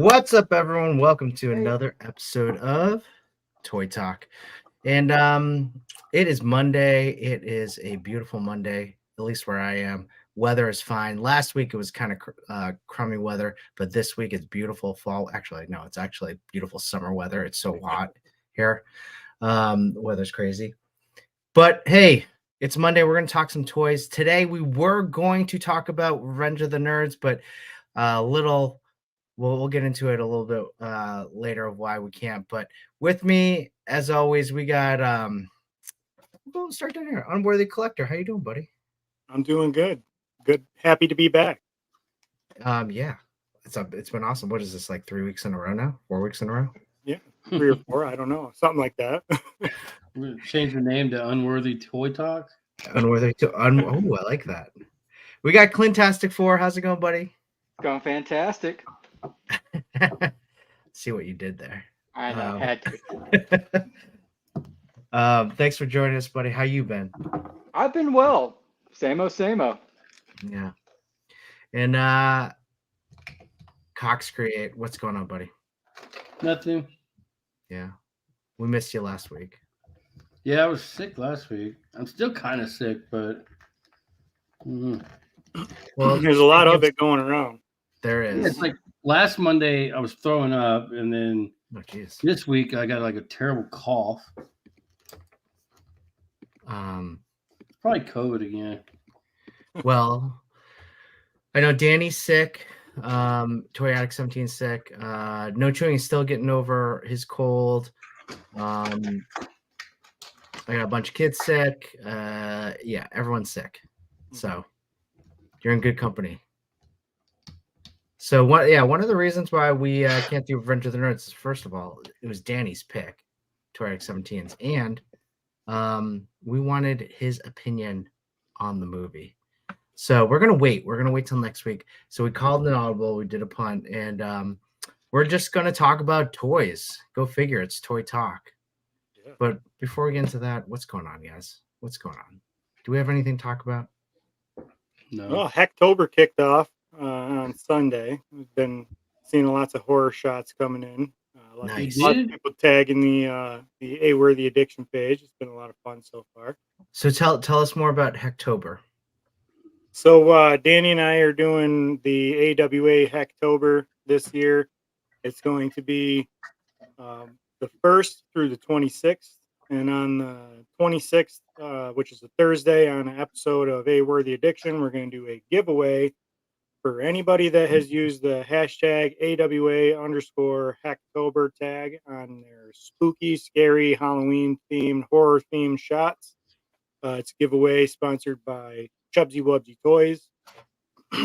What's up, everyone? Welcome to Hey. another episode of Toy Talk. And it is Monday. It is a beautiful Monday, at least where I am. Weather is fine. Last week it was kind of crummy weather, but this week it's beautiful fall. Actually, no, it's actually beautiful summer weather. It's so hot here. The weather's crazy. But hey, it's Monday. We're going to talk some toys. Today we were going to talk about Revenge of the Nerds, but a little we'll get into it a little bit later of why we can't. But with me, as always, we got we'll start down here. Unworthy Collector. How you doing, buddy? I'm doing good. Good. Happy to be back. Yeah. It's been awesome. What is this, like 3 weeks in a row now? 4 weeks in a row? Yeah. 3 or 4. I don't know. Something like that. We're gonna change the name to Unworthy Toy Talk. Unworthy to oh, I like that. We got Clintastic 4. How's it going, buddy? Going fantastic. See what you did there. I know, had to. Thanks for joining us, buddy. How you been? I've been well. Samo. Yeah. And Cox Create, what's going on, buddy? Nothing. Yeah. We missed you last week. Yeah, I was sick last week. I'm still kind of sick, but well, there's a lot of it going around. There is. It's like last Monday I was throwing up, and then this week I got like a terrible cough. It's probably COVID again. Well, I know Danny's sick. Toy Addict 17 sick. No Chewing is still getting over his cold. I got a bunch of kids sick. Yeah, everyone's sick. So you're in good company. So one of the reasons why we can't do Revenge of the Nerds is, first of all, it was Danny's pick, Toy Addict 17's, and we wanted his opinion on the movie. So we're gonna wait. We're gonna wait till next week. So we called an audible. We did a punt, and we're just gonna talk about toys. Go figure. It's Toy Talk. Yeah. But before we get into that, what's going on, guys? What's going on? Do we have anything to talk about? No. Well, Hacktober kicked off on Sunday. We've been seeing lots of horror shots coming in. Nice. Lots of people tagging the A Worthy Addiction page. It's been a lot of fun so far. So tell us more about Hacktober. So Danny and I are doing the AWA Hacktober this year. It's going to be the 1st through the 26th. And on the 26th, which is a Thursday, on an episode of A Worthy Addiction, we're going to do a giveaway for anybody that has used the hashtag AWA_Hacktober tag on their spooky, scary, Halloween-themed, horror-themed shots. It's a giveaway sponsored by Chubsy Wubsy Toys.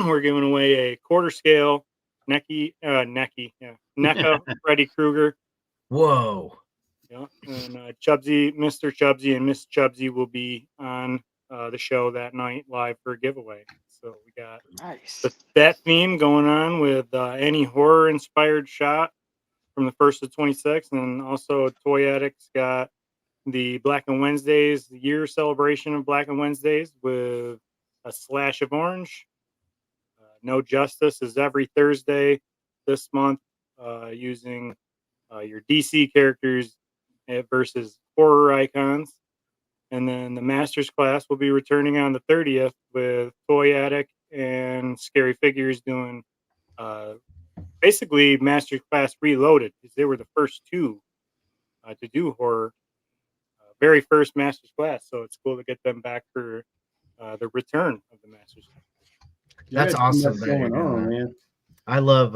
We're giving away a quarter scale NECA Freddy Krueger. Whoa. Yeah, and Mr. Chubsy and Miss Chubsy will be on the show that night live for a giveaway. So we got that theme going on with any horror inspired shot from the 1st to 26th, and also Toy Addicts got the Black and Wednesdays, the year celebration of Black and Wednesdays with a slash of orange. No Justice is every Thursday this month, using your DC characters versus horror icons. And then the Masters class will be returning on the 30th with Toy Addict and Scary Figures doing basically Masters class reloaded, because they were the first two to do horror. Very first Masters class. So it's cool to get them back for the return of the Masters. That's awesome. Going on, man. I love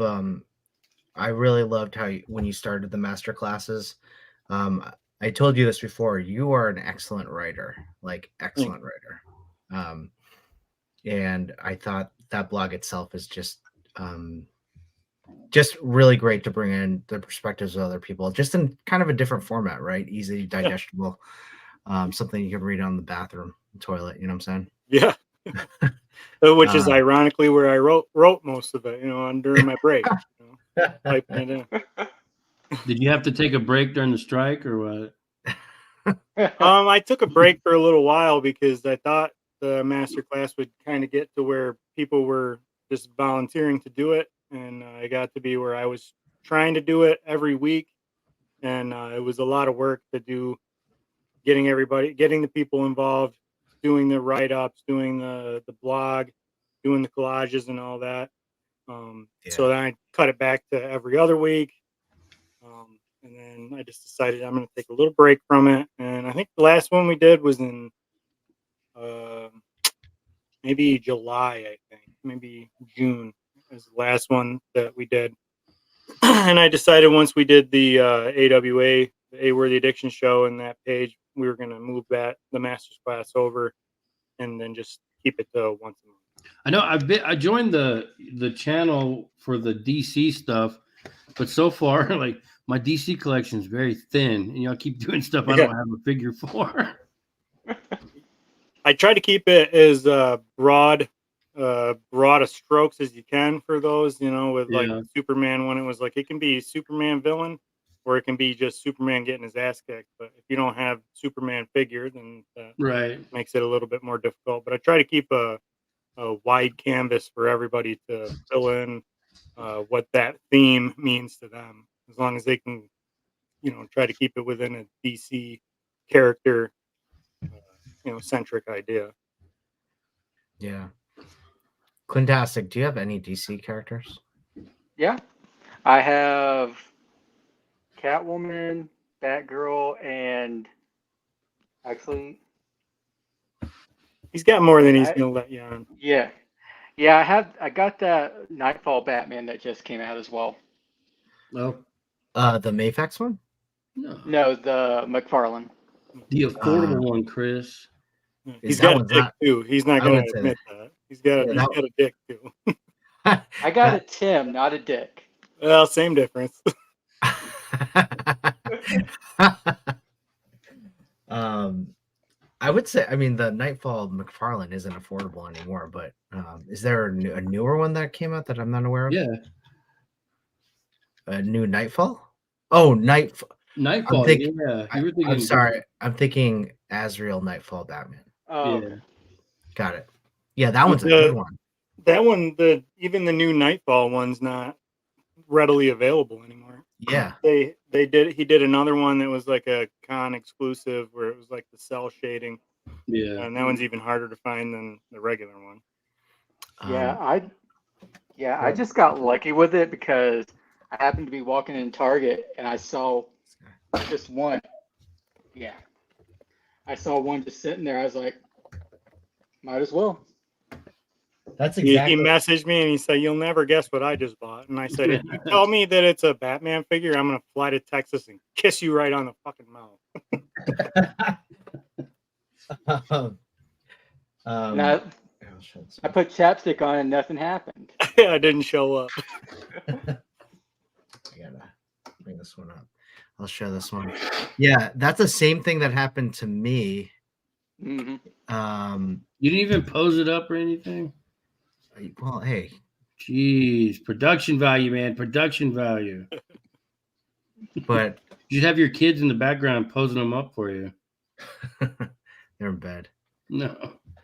I really loved how when you started the master classes. I told you this before. You are an excellent writer, like excellent writer. And I thought that blog itself is just really great to bring in the perspectives of other people, just in kind of a different format, right? Easy, digestible, something you can read on the bathroom toilet. You know what I'm saying? Yeah. Which is ironically where I wrote most of it, during my break. Typing it in. Did you have to take a break during the strike or what? I took a break for a little while because I thought the master class would kind of get to where people were just volunteering to do it, and I got to be where I was trying to do it every week, and it was a lot of work to do, getting the people involved, doing the write-ups, doing the blog, doing the collages and all that. So then I cut it back to every other week. And then I just decided I'm going to take a little break from it. And I think the last one we did was in maybe July, I think, maybe June was the last one that we did. And I decided once we did the AWA, the A-Worthy Addiction Show, and that page, we were going to move the master's class over and then just keep it to once a month. I know I joined the channel for the DC stuff, but so far, like, my DC collection is very thin, and I keep doing stuff I don't have a figure for. I try to keep it as broad of strokes as you can for those, with like Superman one. It was like it can be Superman villain, or it can be just Superman getting his ass kicked. But if you don't have Superman figure, then that makes it a little bit more difficult. But I try to keep a wide canvas for everybody to fill in what that theme means to them, as long as they can, try to keep it within a DC character, centric idea. Yeah. Clintastic, do you have any DC characters? Yeah, I have Catwoman, Batgirl, and actually, he's got more than he's gonna let you on. Yeah, I got that Nightfall Batman that just came out as well. No. The Mafex one? No, the McFarlane. The affordable one, Chris. He's got a dick too. He's not going to admit that. He's got a dick too. I got a Tim, not a dick. Well, same difference. I would say, I mean, the Nightfall McFarlane isn't affordable anymore, but is there a newer one that came out that I'm not aware of? Yeah. A new Nightfall? Oh, Nightfall. Yeah. I'm sorry. I'm thinking Azrael Nightfall Batman. Oh, yeah. Got it. Yeah, that one's a good one. That one, even the new Nightfall one's not readily available anymore. Yeah. He did another one that was like a con exclusive where it was like the cell shading. Yeah. And that one's even harder to find than the regular one. I just got lucky with it because I happened to be walking in Target and I saw just one. Yeah. I saw one just sitting there. I was like, might as well. That's exactly. He messaged me and he said, "You'll never guess what I just bought." And I said, "If you tell me that it's a Batman figure, I'm going to fly to Texas and kiss you right on the fucking mouth." I put chapstick on and nothing happened. Yeah, I didn't show up. I gotta bring this one up. I'll show this one. Yeah, that's the same thing that happened to me. Mm-hmm. You didn't even pose it up or anything? Well, hey. Jeez, production value, man. Production value. But you should have your kids in the background posing them up for you. They're in bed. No.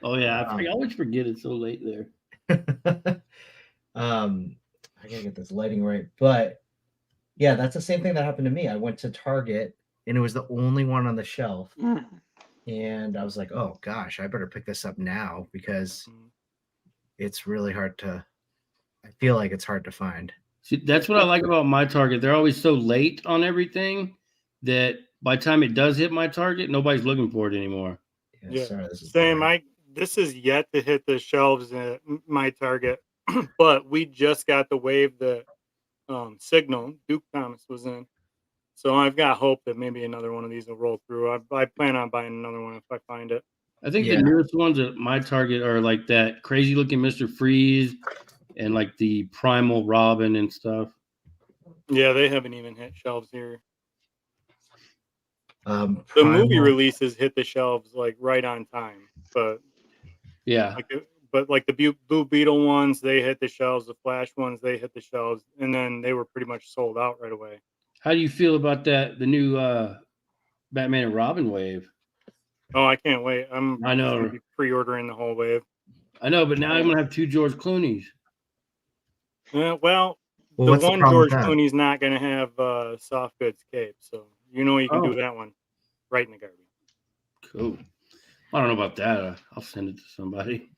Oh, yeah. I always forget it's so late there. I gotta get this lighting right. But yeah, that's the same thing that happened to me. I went to Target and it was the only one on the shelf. And I was like, oh gosh, I better pick this up now because it's really hard to, I feel like it's hard to find. See, that's what I like about my Target. They're always so late on everything that by the time it does hit my Target, nobody's looking for it anymore. Yeah, sorry, same. This is yet to hit the shelves at my Target, but we just got the wave that Signal Duke Thomas was in. So I've got hope that maybe another one of these will roll through. I plan on buying another one if I find it. I think the newest ones at my Target are like that crazy looking Mr. Freeze and like the Primal Robin and stuff. Yeah, they haven't even hit shelves here. The Primal. movie releases hit the shelves like right on time, but yeah, like the Blue Beetle ones, they hit the shelves. The Flash ones, they hit the shelves, and then they were pretty much sold out right away. How do you feel about that? The new Batman and Robin wave? Oh, I can't wait! I know. Be pre-ordering the whole wave. I know, but now I'm gonna have two George Clooney's. Well, Well, the what's the one problem with George that? Clooney's not going to have soft goods cape, so you can Oh. do that one right in the garbage. Cool. I don't know about that. I'll send it to somebody.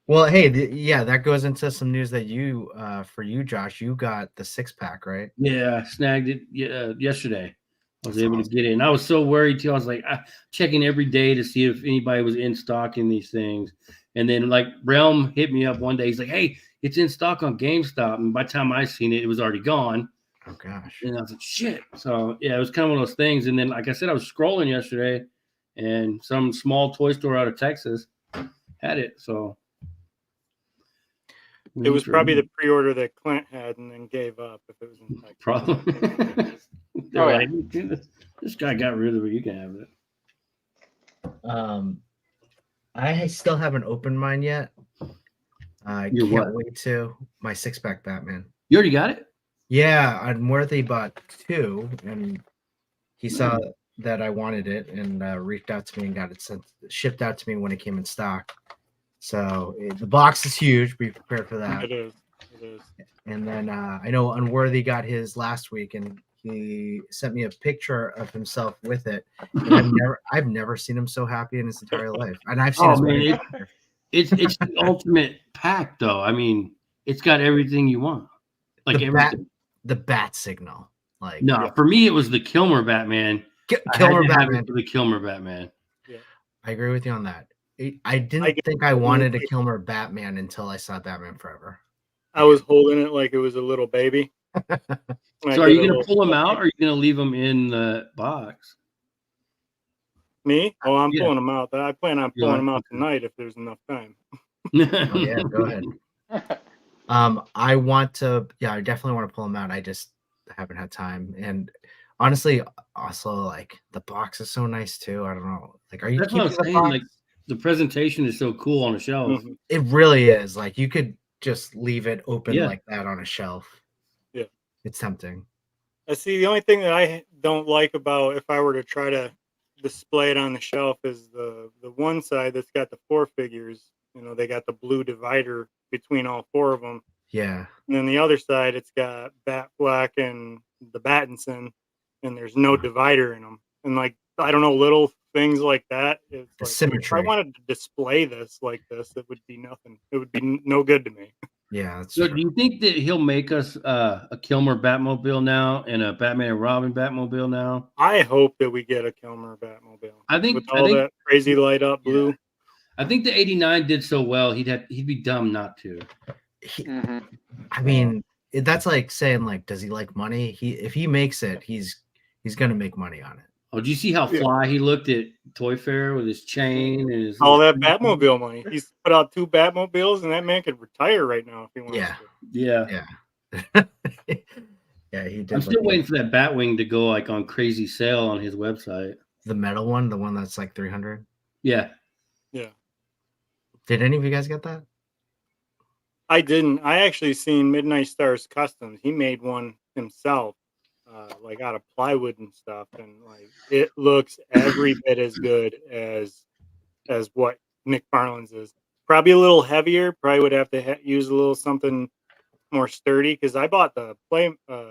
Well, hey, yeah, that goes into some news that you, for you, Josh, you got the 6-pack, right? Yeah, snagged it yesterday. I was That's able awesome. to get it. And I was so worried too. I was like checking every day to see if anybody was in stock in these things. And then like Realm hit me up one day. He's like, "Hey, it's in stock on GameStop." And by the time I seen it, it was already gone. Oh gosh. And I was like, "Shit!" So yeah, it was kind of one of those things. And then, like I said, I was scrolling yesterday, and some small toy store out of Texas had it. So It was probably the pre-order that Clint had and then gave up if it was in Texas. problem. They're Oh, yeah. like, this guy got rid of it. You can have it. I still haven't opened mine yet. I Your can't what? wait to. My 6-pack Batman. You already got it? Yeah, Unworthy bought 2, and he saw that I wanted it and reached out to me and got it shipped out to me when it came in stock. So the box is huge. Be prepared for that. It is. And then I know Unworthy got his last week, and he sent me a picture of himself with it. And I've never seen him so happy in his entire life. And I've seen his man, wife. it's the ultimate pack, though. I mean, it's got everything you want, like everything. The bat signal, like No, for me, it was the Kilmer Batman. Kilmer I had to have Batman. it for the Kilmer Batman. Yeah. I agree with you on that. I didn't think I wanted a Kilmer Batman until I saw Batman Forever. I was holding it like it was a little baby. So are you going to pull them out, or are you going to leave them in the box? Me? Oh, I'm Yeah. pulling them out. I plan on You pulling are? them out tonight if there's enough time. Oh yeah, go ahead. I want to. Yeah, I definitely want to pull them out. I just haven't had time. And honestly, also like the box is so nice too. I don't know. Like, are you That's what keeping I'm the saying. box? Like the presentation is so cool on a shelf. Mm-hmm. It really is. Like you could just leave it open Yeah. like that on a shelf. Yeah. It's tempting. I see. The only thing that I don't like about if I were to try to display it on the shelf is the one side that's got the 4 figures. You know, they got the blue divider between all 4 of them. Yeah. And then the other side, it's got Batfleck and the Battinson, and there's no divider in them. And like, I don't know, little things like that. It's The like, symmetry. if I wanted to display this like this, it would be nothing. It would be no good to me. Yeah. That's So true. do you think that he'll make us a Kilmer Batmobile now and a Batman and Robin Batmobile now? I hope that we get a Kilmer Batmobile. I think with all that crazy light up blue. Yeah. I think the 89 did so well. He'd be dumb not to. I mean, that's like saying, like, does he like money? If he makes it, he's gonna make money on it. Oh, do you see how fly he looked at Toy Fair with his chain and his all that Batmobile money? He's put out 2 Batmobiles, and that man could retire right now if he wants to. Yeah. Yeah, he did. I'm still waiting for that Batwing to go like on crazy sale on his website. The metal one, the one that's like 300. Yeah. Did any of you guys get that? I didn't. I actually seen Midnight Stars Customs. He made one himself, like out of plywood and stuff, and like it looks every bit as good as what McFarlane's is. Probably a little heavier. Probably would have to use a little something more sturdy because I bought the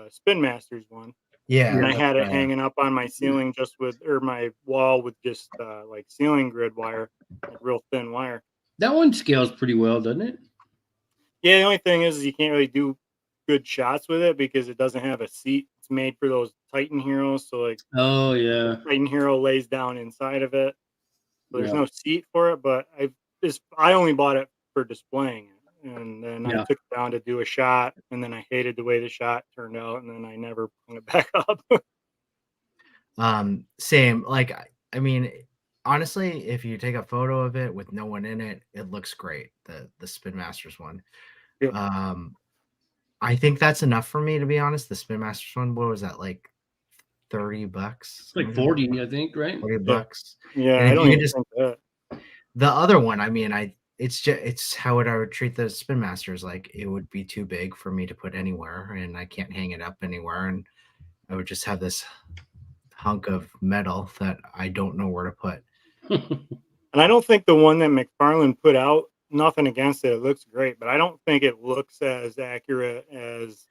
Spin Masters one. Yeah, and I had it hanging up on my ceiling my wall with just like ceiling grid wire, like real thin wire. That one scales pretty well, doesn't it? Yeah, the only thing is you can't really do good shots with it because it doesn't have a seat. It's made for those Titan Heroes, so like Titan Hero lays down inside of it. So there's no seat for it, but I only bought it for displaying it, and then I took it down to do a shot, and then I hated the way the shot turned out, and then I never hung it back up. Same. Like, I mean, honestly, if you take a photo of it with no one in it, it looks great. The Spin Masters one. Yeah. I think that's enough for me, to be honest. The Spin Masters one, what was that, like $30? It's like 40, I think, right? $40. Yeah, and I don't even think that. The other one, I mean, it's how I would treat the Spin Masters. Like, it would be too big for me to put anywhere, and I can't hang it up anywhere, and I would just have this hunk of metal that I don't know where to put. And I don't think the one that McFarlane put out nothing against it. It looks great, but I don't think it looks as accurate as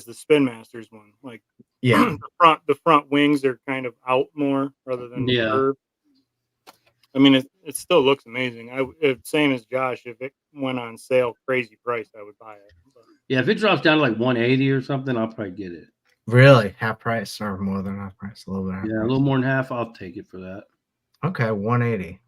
the Spin Masters one. Like Yeah. the front wings are kind of out more rather than Yeah. curved. I mean, it still looks amazing. Same as Josh. If it went on sale, crazy price, I would buy it. But Yeah, if it drops down to like 180 or something, I'll probably get it. Really? Half price or more than half price? A little bit. Yeah, a little more than half. I'll take it for that. Okay, 180.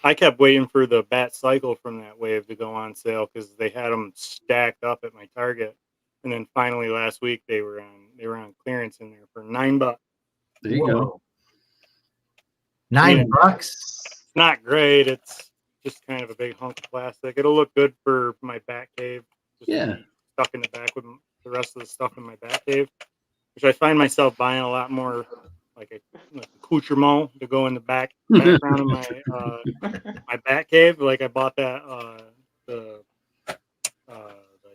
I kept waiting for the Bat Cycle from that wave to go on sale because they had them stacked up at my Target, and then finally last week they were on clearance in there for $9. There you go. $9. It's not great. It's just kind of a big hunk of plastic. It'll look good for my bat cave. Just Yeah. stuck in the back with the rest of the stuff in my bat cave, which I find myself buying a lot more like accoutrement to go in the background of my bat cave. Like I bought that the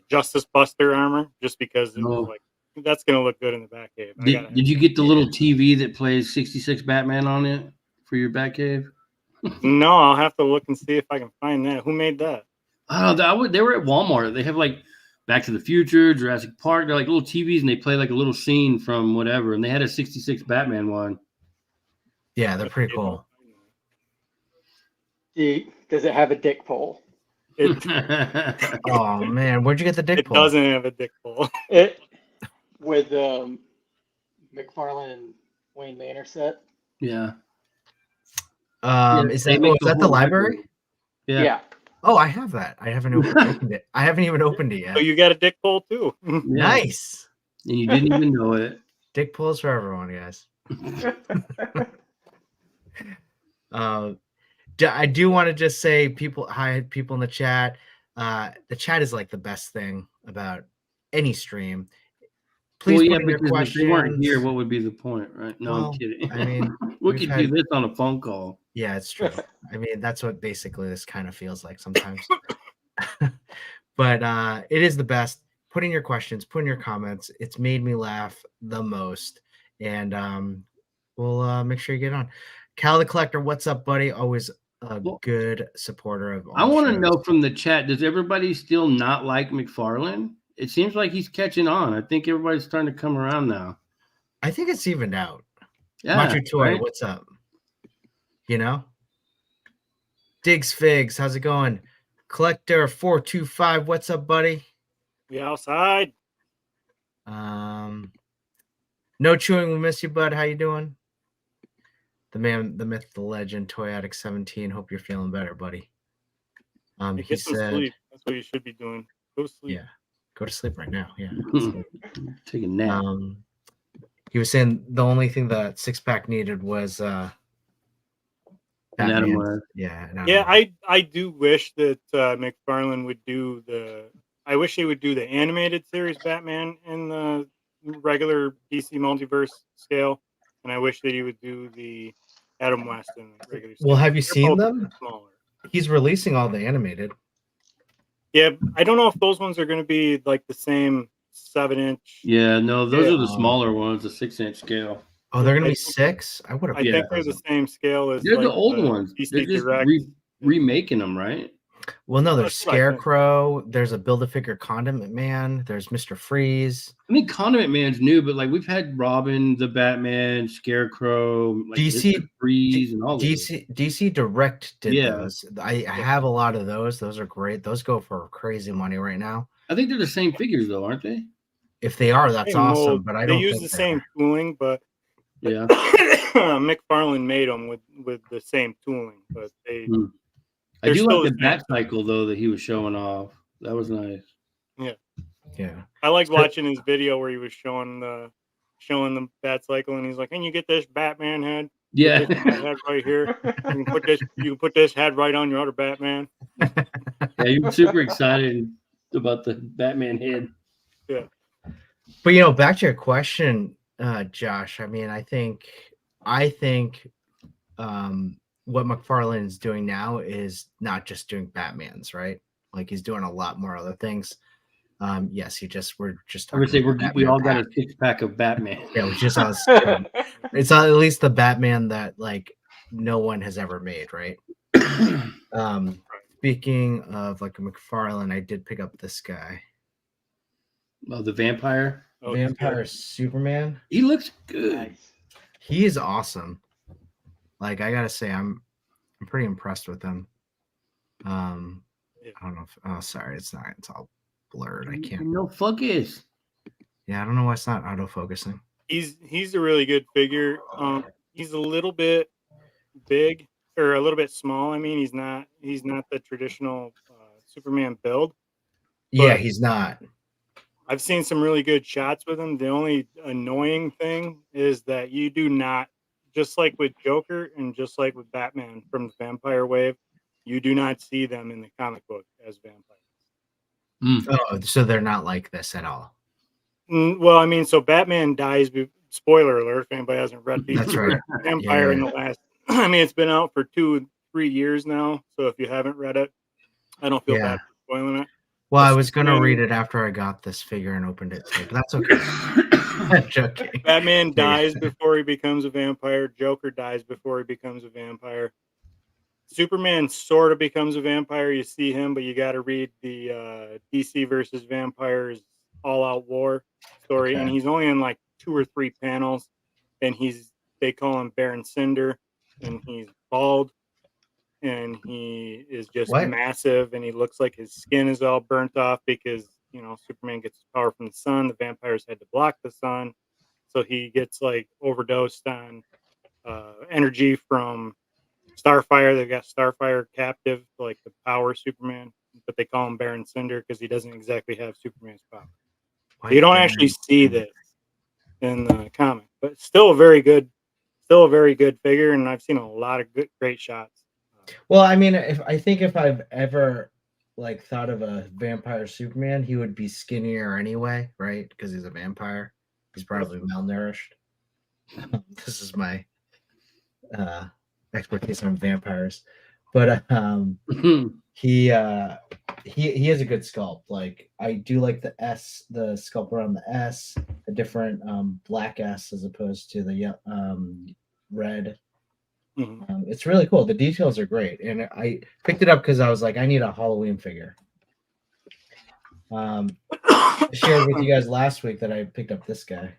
Justice Buster armor just because it was like that's gonna look good in the bat cave. Did you get the little TV that plays 66 Batman on it for your bat cave? No, I'll have to look and see if I can find that. Who made that? Oh, they were at Walmart. They have like Back to the Future, Jurassic Park. They're like little TVs, and they play like a little scene from whatever. And they had a 66 Batman one. Yeah, they're pretty cool. Does it have a dick pole? Oh man, where'd you get the dick pole? It doesn't have a dick pole. It with McFarlane and Wayne Manor set. Yeah. Is that the library? Yeah. Oh, I have that. I haven't opened it. I haven't even opened it yet. So you got a dick pole too. Nice. And you didn't even know it. Dick pulls for everyone, guys. I do want to just say, people in the chat. The chat is like the best thing about any stream. Please put in your questions. If they weren't here, what would be the point, right? No, I'm kidding. I mean, we could do this on a phone call. Yeah, it's true. I mean, that's what basically this kind of feels like sometimes. But it is the best. Put in your questions, put in your comments. It's made me laugh the most. And we'll make sure you get on. Cal the Collector, what's up, buddy? Always a good supporter of all I want to know from the chat, does everybody still not like McFarlane? It seems like he's catching on. I think everybody's starting to come around now. I think it's evened out. Yeah, Macho Toy, what's up? You know? Diggs Figs, how's it going? Collector 425, what's up, buddy? We outside. No chewing, we miss you, bud. How you doing? The man, the myth, the legend, Toy Addict 17. Hope you're feeling better, buddy. He said, sleep. That's what you should be doing. Go to sleep. Yeah, go to sleep right now. Yeah, take a nap. He was saying the only thing that Six Pack needed was Batman. I do wish that McFarlane would do I wish he would do the animated series Batman in the regular DC multiverse scale, and I wish that he would do the Adam West in the regular scale. Well, have you seen them? Smaller. He's releasing all the animated. Yeah, I don't know if those ones are going to be like the same 7-inch. Yeah, no, those are the smaller ones, the 6-inch scale. Oh, they're going to be 6? I would have. I think they're the same scale as. They're the old ones. They're just remaking them, right? Well, no, there's Scarecrow. There's a Build-A-Figure Condiment Man. There's Mr. Freeze. I mean, Condiment Man's new, but like we've had Robin, the Batman, Scarecrow, like DC Mr. Freeze, and all those. DC Direct did those. I have a lot of those. Those are great. Those go for crazy money right now. I think they're the same figures, though, aren't they? If they are, that's awesome. But I don't. They use the same tooling, but yeah, McFarlane made them with the same tooling, but they. I do like the Bat Cycle though that he was showing off. That was nice. Yeah. I liked watching his video where he was showing the Bat Cycle, and he's like, "Can you get this Batman head? Yeah, this head right here. You can put this head right on your other Batman." Yeah, you were super excited about the Batman head. Yeah. But back to your question, Josh. I mean, I think what McFarlane is doing now is not just doing Batmans, right? Like he's doing a lot more other things. Yes, we're just. I would say we all got a 6-pack of Batman. Yeah, we just it's at least the Batman that like no one has ever made, right? Speaking of like a McFarlane, I did pick up this guy. Oh, the vampire. Oh, he's good. Vampire Superman. He looks good. Nice. He is awesome. Like I gotta say, I'm pretty impressed with him. I don't know if sorry, it's not, it's all blurred. I can't. No focus. Yeah, I don't know why it's not auto-focusing. He's a really good figure. He's a little bit big or a little bit small. I mean, he's not the traditional Superman build. Yeah, But- he's not. I've seen some really good shots with him. The only annoying thing is that you do not, just like with Joker and just like with Batman from the Vampire Wave, you do not see them in the comic book as vampires. Oh, so they're not like this at all. Well, I mean, so Batman dies. Spoiler alert! If anybody hasn't read these, That's right. Vampire in Yeah. the last. I mean, it's been out for 2-3 years now. So if you haven't read it, I don't feel Yeah. bad for spoiling it. Well, I That's was gonna Superman. read it after I got this figure and opened it too, but that's okay. I'm joking. Batman Yeah. dies before he becomes a vampire. Joker dies before he becomes a vampire. Superman sort of becomes a vampire. You see him, but you got to read the DC versus Vampires All Out War story, and Okay. he's only in like 2 or 3 panels. And they call him Baron Cinder, and he's bald, and he is just What? massive, and he looks like his skin is all burnt off because Superman gets his power from the sun. The vampires had to block the sun, so he gets like overdosed on energy from Starfire. They've got Starfire captive, like the power Superman, but they call him Baron Cinder because he doesn't exactly have Superman's power. You don't actually see this in the comic, but still a very good figure, and I've seen a lot of great shots. Well, I mean, if I've ever like thought of a vampire Superman, he would be skinnier anyway, right? Because he's a vampire. He's probably malnourished. This is my expertise on vampires, but he has a good sculpt. Like I do like the sculpt around the S, a different black S as opposed to the red. Mhm. It's really cool. The details are great, and I picked it up because I was like, I need a Halloween figure. I shared with you guys last week that I picked up this guy.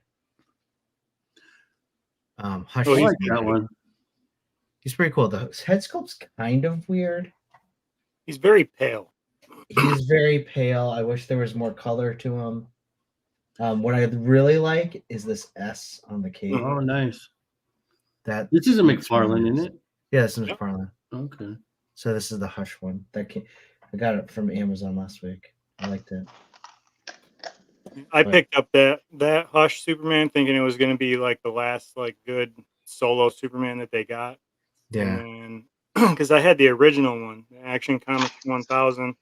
Hush. Oh, I he's like that one. He's pretty cool. The head sculpt's kind of weird. He's very pale. He's very pale. I wish there was more color to him. What I really like is this S on the cape. Oh, nice. That This is a looks really McFarlane, nice. isn't it? Yeah, this is Yep. McFarlane. Okay. So this is the Hush one. I got it from Amazon last week. I liked it. I But- picked up that Hush Superman thinking it was going to be like the last like good solo Superman that they got. Yeah. And because I had the original one, the Action Comics 1000,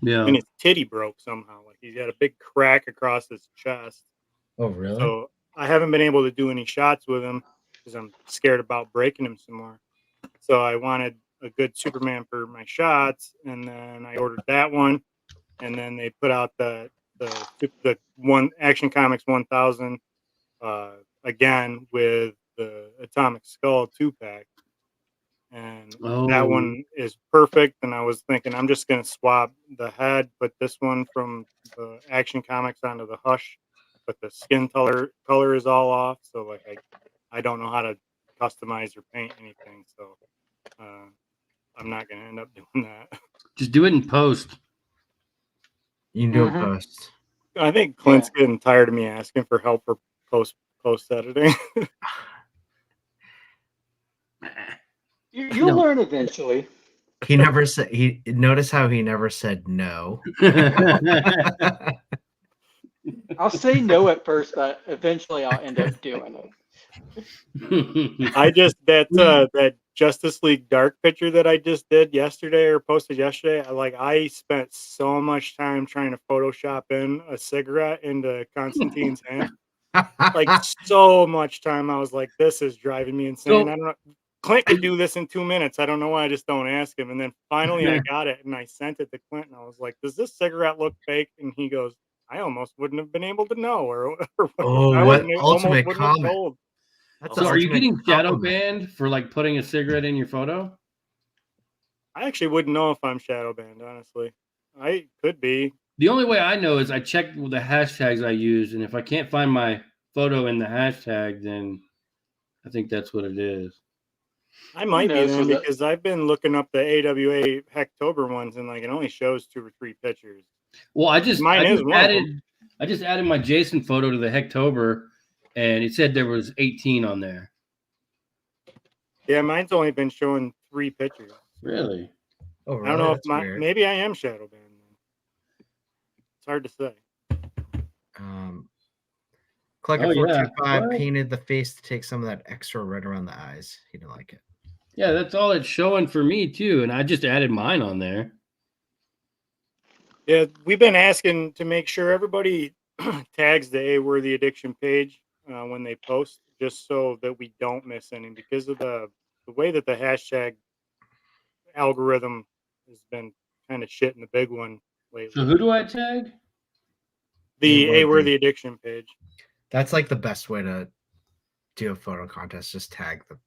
Yeah. and his titty broke somehow. Like he's got a big crack across his chest. Oh, really? So I haven't been able to do any shots with him because I'm scared about breaking him some more. So I wanted a good Superman for my shots, and then I ordered that one, and then they put out the one Action Comics 1000 again with the Atomic Skull 2-pack. And that one is perfect. And I was thinking I'm just going to swap the head, put this one from the Action Comics onto the Hush, but the skin color is all off. So like I don't know how to customize or paint anything. So I'm not going to end up doing that. Just do it in post. You can do Mhm. a post. I think Clint's getting tired of me asking for help for post editing. You'll No. learn eventually. He never said. Notice how he never said no. I'll say no at first, but eventually I'll end up doing it. I just that Justice League Dark picture that I just did yesterday or posted yesterday. I spent so much time trying to Photoshop in a cigarette into Constantine's hand. Like so much time. I was like, this is driving me insane. So- I don't know. Clint could do this in 2 minutes. I don't know why I just don't ask him. And then finally I got it and I sent it to Clint and I was like, does this cigarette look fake? And he goes, I almost wouldn't have been able to know. Or Oh, I what almost ultimate wouldn't have comment. told. That's So an are you ultimate getting shadow compliment. banned for like putting a cigarette in your photo? I actually wouldn't know if I'm shadow banned, honestly. I could be. The only way I know is I check the hashtags I use, and if I can't find my photo in the hashtag, then I think that's what it is. I might be knows then with it? because I've been looking up the AWA Hacktober ones and like it only shows 2 or 3 pictures. Well, I just Mine is one of them. added my Jason photo to the Hacktober, and it said there was 18 on there. Yeah, mine's only been showing 3 pictures. Really? Oh, really? I don't know That's if weird. maybe I am shadow banned. It's hard to say. Collector Oh, 425 yeah. painted the face to take some of that extra red around the eyes. He didn't like it. Yeah, that's all it's showing for me too, and I just added mine on there. Yeah, we've been asking to make sure everybody tags the A Worthy Addiction page when they post, just so that we don't miss any because of the way that the hashtag algorithm has been kind of shit in the big one lately. So who do I tag? The A A Worthy. Worthy Addiction page. That's like the best way to do a photo contest. Just tag the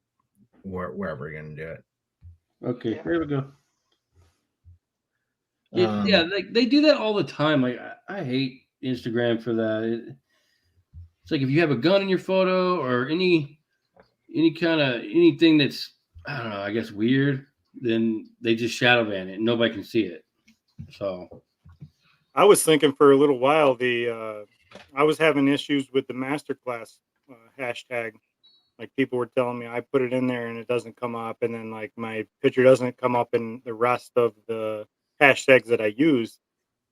wherever you're gonna do it. Okay, Yeah. here we go. Yeah, they do that all the time. Like I hate Instagram for that. It's like if you have a gun in your photo or any kind of anything that's I don't know, I guess weird, then they just shadow ban it and nobody can see it. So I was thinking for a little while I was having issues with the masterclass hashtag. Like people were telling me I put it in there and it doesn't come up, and then like my picture doesn't come up in the rest of the hashtags that I use.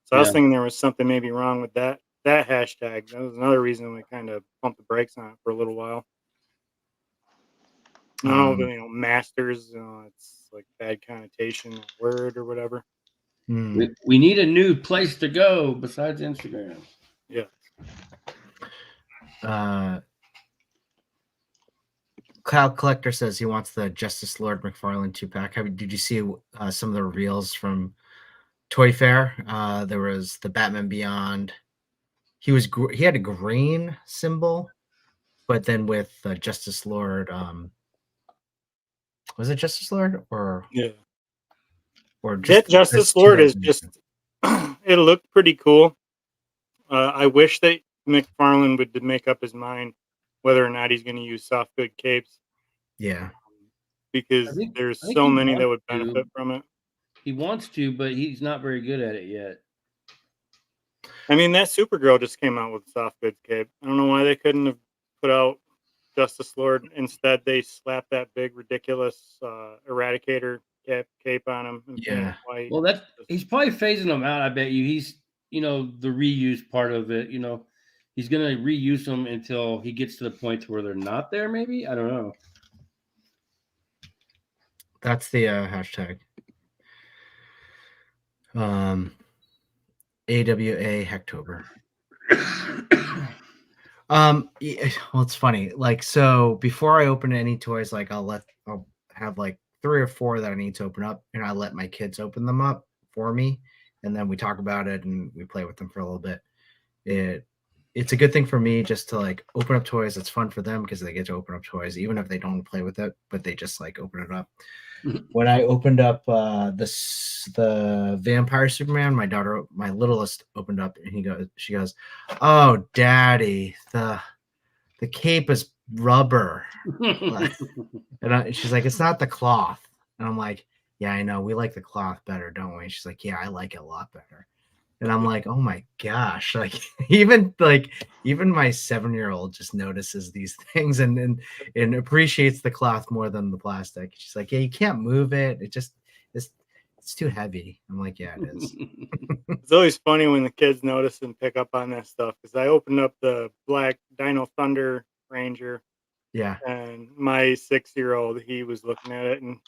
So I was yeah. thinking there was something maybe wrong with that hashtag. That was another reason we kind of pumped the brakes on it for a little while. I don't know, masters, it's like bad connotation word or whatever. We need a new place to go besides Instagram. Yeah. Cloud Collector says he wants the Justice Lord McFarlane 2-pack. Did you see some of the reels from Toy Fair? There was the Batman Beyond. He had a green symbol, but then with Justice Lord, was it Justice Lord or that Justice Lord is just it looked pretty cool. I wish that McFarlane would make up his mind whether or not he's going to use soft good capes. Yeah, because I think so many that would benefit from it. He wants to, but he's not very good at it yet. I mean, that Supergirl just came out with soft goods cape. I don't know why they couldn't have put out Justice Lord. Instead, they slapped that big, ridiculous Eradicator cape on him. Yeah. White. Well, he's probably phasing them out. I bet you he's, the reuse part of it. He's gonna reuse them until he gets to the point where they're not there. Maybe I don't know. That's the hashtag. AWA Hacktober. Well, it's funny. Like, so before I open any toys, like I'll have like 3 or 4 that I need to open up, and I let my kids open them up for me, and then we talk about it and we play with them for a little bit. It's a good thing for me just to like open up toys. It's fun for them because they get to open up toys, even if they don't play with it, but they just like open it up. When I opened up the Vampire Superman, my littlest opened up, and she goes, "Oh, Daddy, the cape is rubber," and she's like, "It's not the cloth," and I'm like, "Yeah, I know. We like the cloth better, don't we?" She's like, "Yeah, I like it a lot better." And I'm like, oh my gosh, like even my 7-year-old just notices these things and appreciates the cloth more than the plastic. She's like, yeah, you can't move it. It's too heavy. I'm like, yeah, it is. It's always funny when the kids notice and pick up on that stuff because I opened up the black Dino Thunder Ranger. Yeah. And my 6-year-old, he was looking at it, and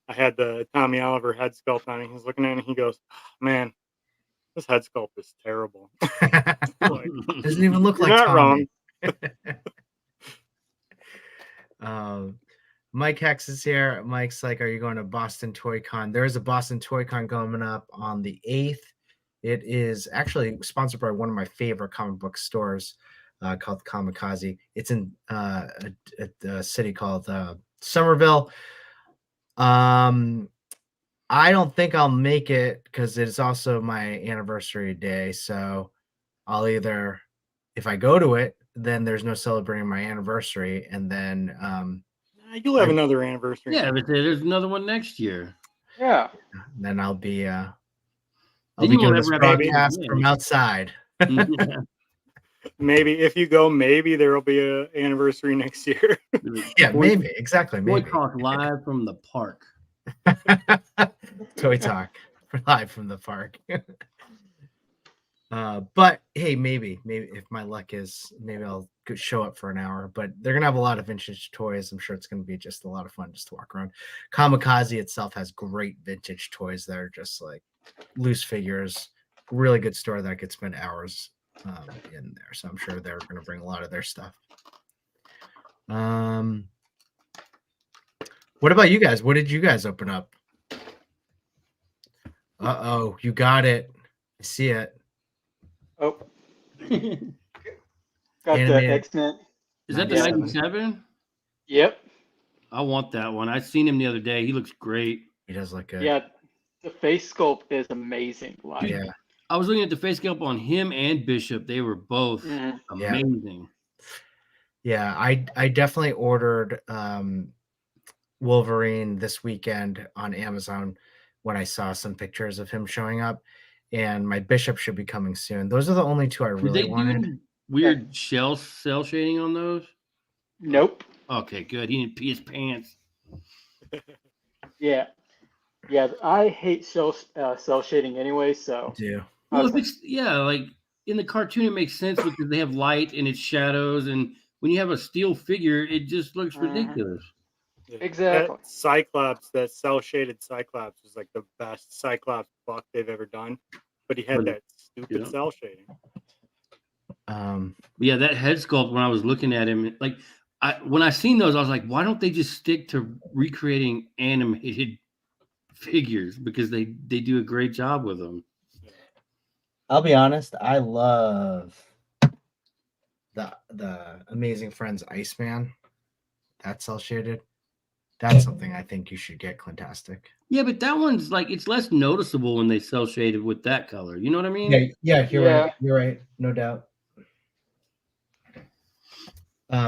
I had the Tommy Oliver head sculpt on it. He was looking at it and he goes, oh, man, this head sculpt is terrible. Like, doesn't even look like not Tommy. Wrong. Mike Hex is here. Mike's like, are you going to Boston Toy Con? There is a Boston Toy Con coming up on the 8th. It is actually sponsored by one of my favorite comic book stores called Kamikaze. It's in a city called Somerville. I don't think I'll make it because it's also my anniversary day. So I'll either, if I go to it, then there's no celebrating my anniversary, and then You'll have I- another anniversary. Yeah, but there's another one next year. Yeah. then I'll be Then be you doing won't this ever have to do it broadcast again. from outside. Yeah. Maybe if you go, maybe there will be an anniversary next year. Yeah, maybe exactly. Boy Maybe Talk live from the park. Toy Talk live from the park. But hey, maybe if my luck is, maybe I'll show up for an hour. But they're gonna have a lot of vintage toys. I'm sure it's gonna be just a lot of fun just to walk around. Kamikaze itself has great vintage toys that are just like loose figures. Really good store that I could spend hours in there. So I'm sure they're gonna bring a lot of their stuff. What about you guys? What did you guys open up? Uh-oh, you got it. I see it. Oh, got Animated. the X-Men. Is that the 97. 97? Yep. I want that one. I seen him the other day. He looks great. He does look good. Yeah. The face sculpt is amazing. Like, Yeah. I was looking at the face sculpt on him and Bishop. They were both mhm. Yeah. amazing. Yeah, I definitely ordered Wolverine this weekend on Amazon when I saw some pictures of him showing up, and my Bishop should be coming soon. Those are the only two I Did really they wanted. do weird cell shading on those? Nope. Okay, good. He didn't pee his pants. Yeah. Yeah. I hate cell shading anyway. So Do Well, if it's like in the cartoon, it makes sense because they have light and it's shadows, and when you have a steel figure, it just looks Mhm. ridiculous. Yeah. Exactly. That Cyclops, that cell shaded Cyclops was like the best Cyclops buck they've ever done. But he had But- that stupid yeah. cell shading. But yeah, that head sculpt, when I was looking at him, like when I seen those, I was like, why don't they just stick to recreating animated figures? Because they do a great job with them. I'll be honest, I love the Amazing Friends Iceman. That's cell shaded. That's something I think you should get, Clintastic. Yeah, but that one's like, it's less noticeable when they cell shaded with that color. You know what I mean? Yeah, you're Yeah. right. You're right, no doubt.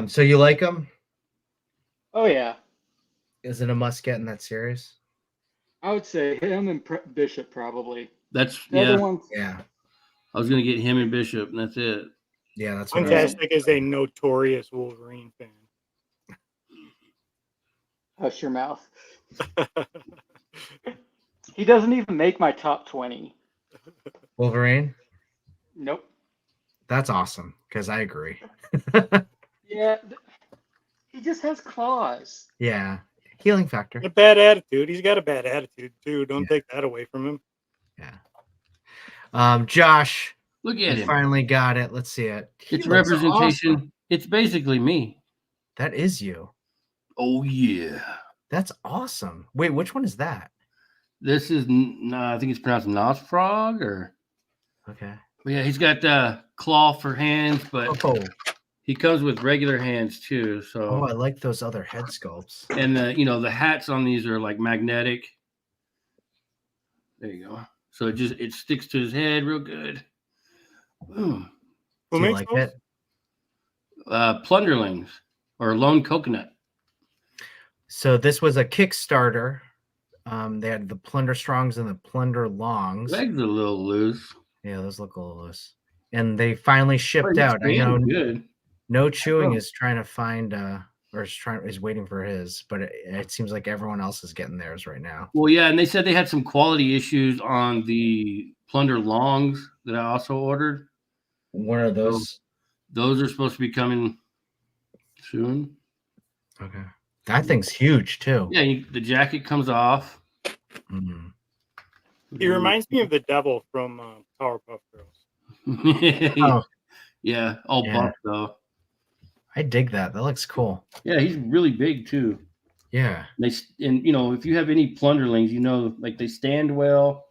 So you like them? Oh yeah. Is it a must get in that series? I would say him and Bishop probably. That's The other yeah. ones. Yeah, I was gonna get him and Bishop, and that's it. yeah, that's what I was- Fantastic is a notorious Wolverine fan. Hush your mouth. He doesn't even make my top 20. Wolverine. Nope. That's awesome because I agree. Yeah. He just has claws. Yeah, healing factor. A bad attitude. He's got a bad attitude too. Don't Yeah. take that away from him. Yeah. Josh, Look at you him. finally got it. Let's see it. He It's looks representation. awesome. It's basically me. That is you. Oh yeah. That's awesome. Wait, which one is that? This is I think it's pronounced Nosfrog, or Okay. but yeah, he's got claw for hands, but Oh, he comes with regular hands too. So I like those other head sculpts. and the hats on these are like magnetic. There you go. So it sticks to his head real good. Boom. Who Do you makes like those? it? Plunderlings or Lone Coconut. So this was a Kickstarter. They had the Plunder Strongs and the Plunder Longs. Legs are a little loose. Yeah, those look a little loose. And they finally shipped But out. I know good. No Chewing Oh. is trying to find or is waiting for his, but it seems like everyone else is getting theirs right now. Well, yeah, and they said they had some quality issues on the Plunder Longs that I also ordered. What are those? Those are supposed to be coming soon. Okay. That thing's huge too. Yeah, the jacket comes off. Mhm. He reminds me of the devil from Powerpuff Girls. Oh, Yeah, all Yeah. buff though. I dig that. That looks cool. Yeah, he's really big too. Yeah. And if you have any Plunderlings, like they stand well.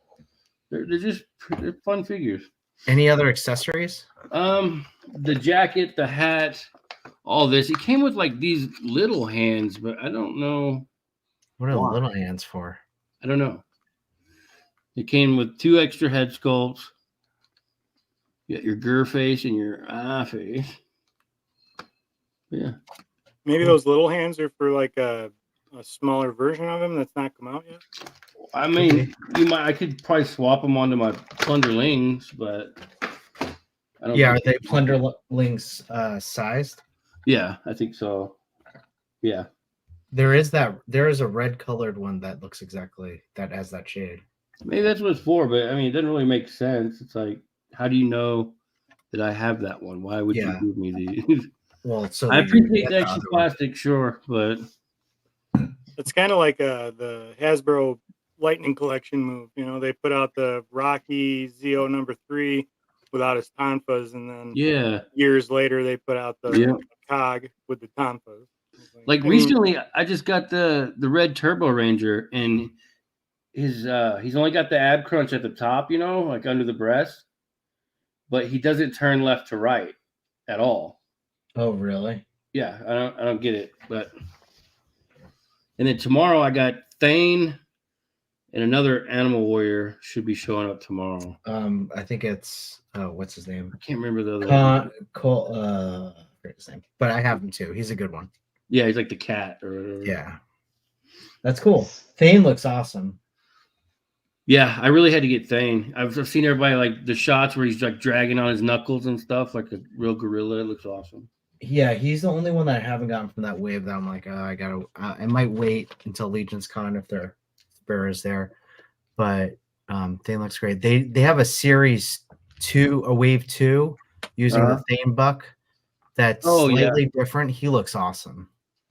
They're fun figures. Any other accessories? The jacket, the hat, all this. It came with like these little hands, but I don't know. What are Why? the little hands for? I don't know. It came with 2 extra head sculpts. You got your Gur face and your eye face. Yeah. Maybe those little hands are for like a smaller version of him that's not come out yet. I mean, I could probably swap them onto my Plunderlings, but I don't. Yeah, are think they Plunderlings sized? Yeah, I think so. Yeah. There is a red colored one that looks exactly that has that shade. Maybe that's what it's for, but I mean, it doesn't really make sense. It's like, how do you know that I have that one? Why would you give me these? Well, so I that you appreciate get the the extra other one. plastic, sure, but It's kind of like the Hasbro Lightning Collection move. You know, they put out the Rocky Zeo #3 without his tonfas, and then yeah. years later they put out the Cog with the tonfas. Like recently, I just got the red Turbo Ranger, and he's only got the ab crunch at the top, you know, like under the breast, but he doesn't turn left to right at all. Oh, really? Yeah, I don't get it, but. And then tomorrow I got Thane and another Animal Warrior should be showing up tomorrow. I think it's what's his name? I can't remember the other I forget his name, but I have him too. He's a good one. Yeah, he's like the cat or whatever. Yeah, that's cool. Thane looks awesome. Yeah, I really had to get Thane. I've seen everybody like the shots where he's like dragging on his knuckles and stuff like a real gorilla. It looks awesome. Yeah, he's the only one that I haven't gotten from that wave that I'm like, I might wait until Legion's Con if their Bear is there. But Thane looks great. They have a series 2, a wave 2 using the Thane buck that's slightly different. He looks awesome.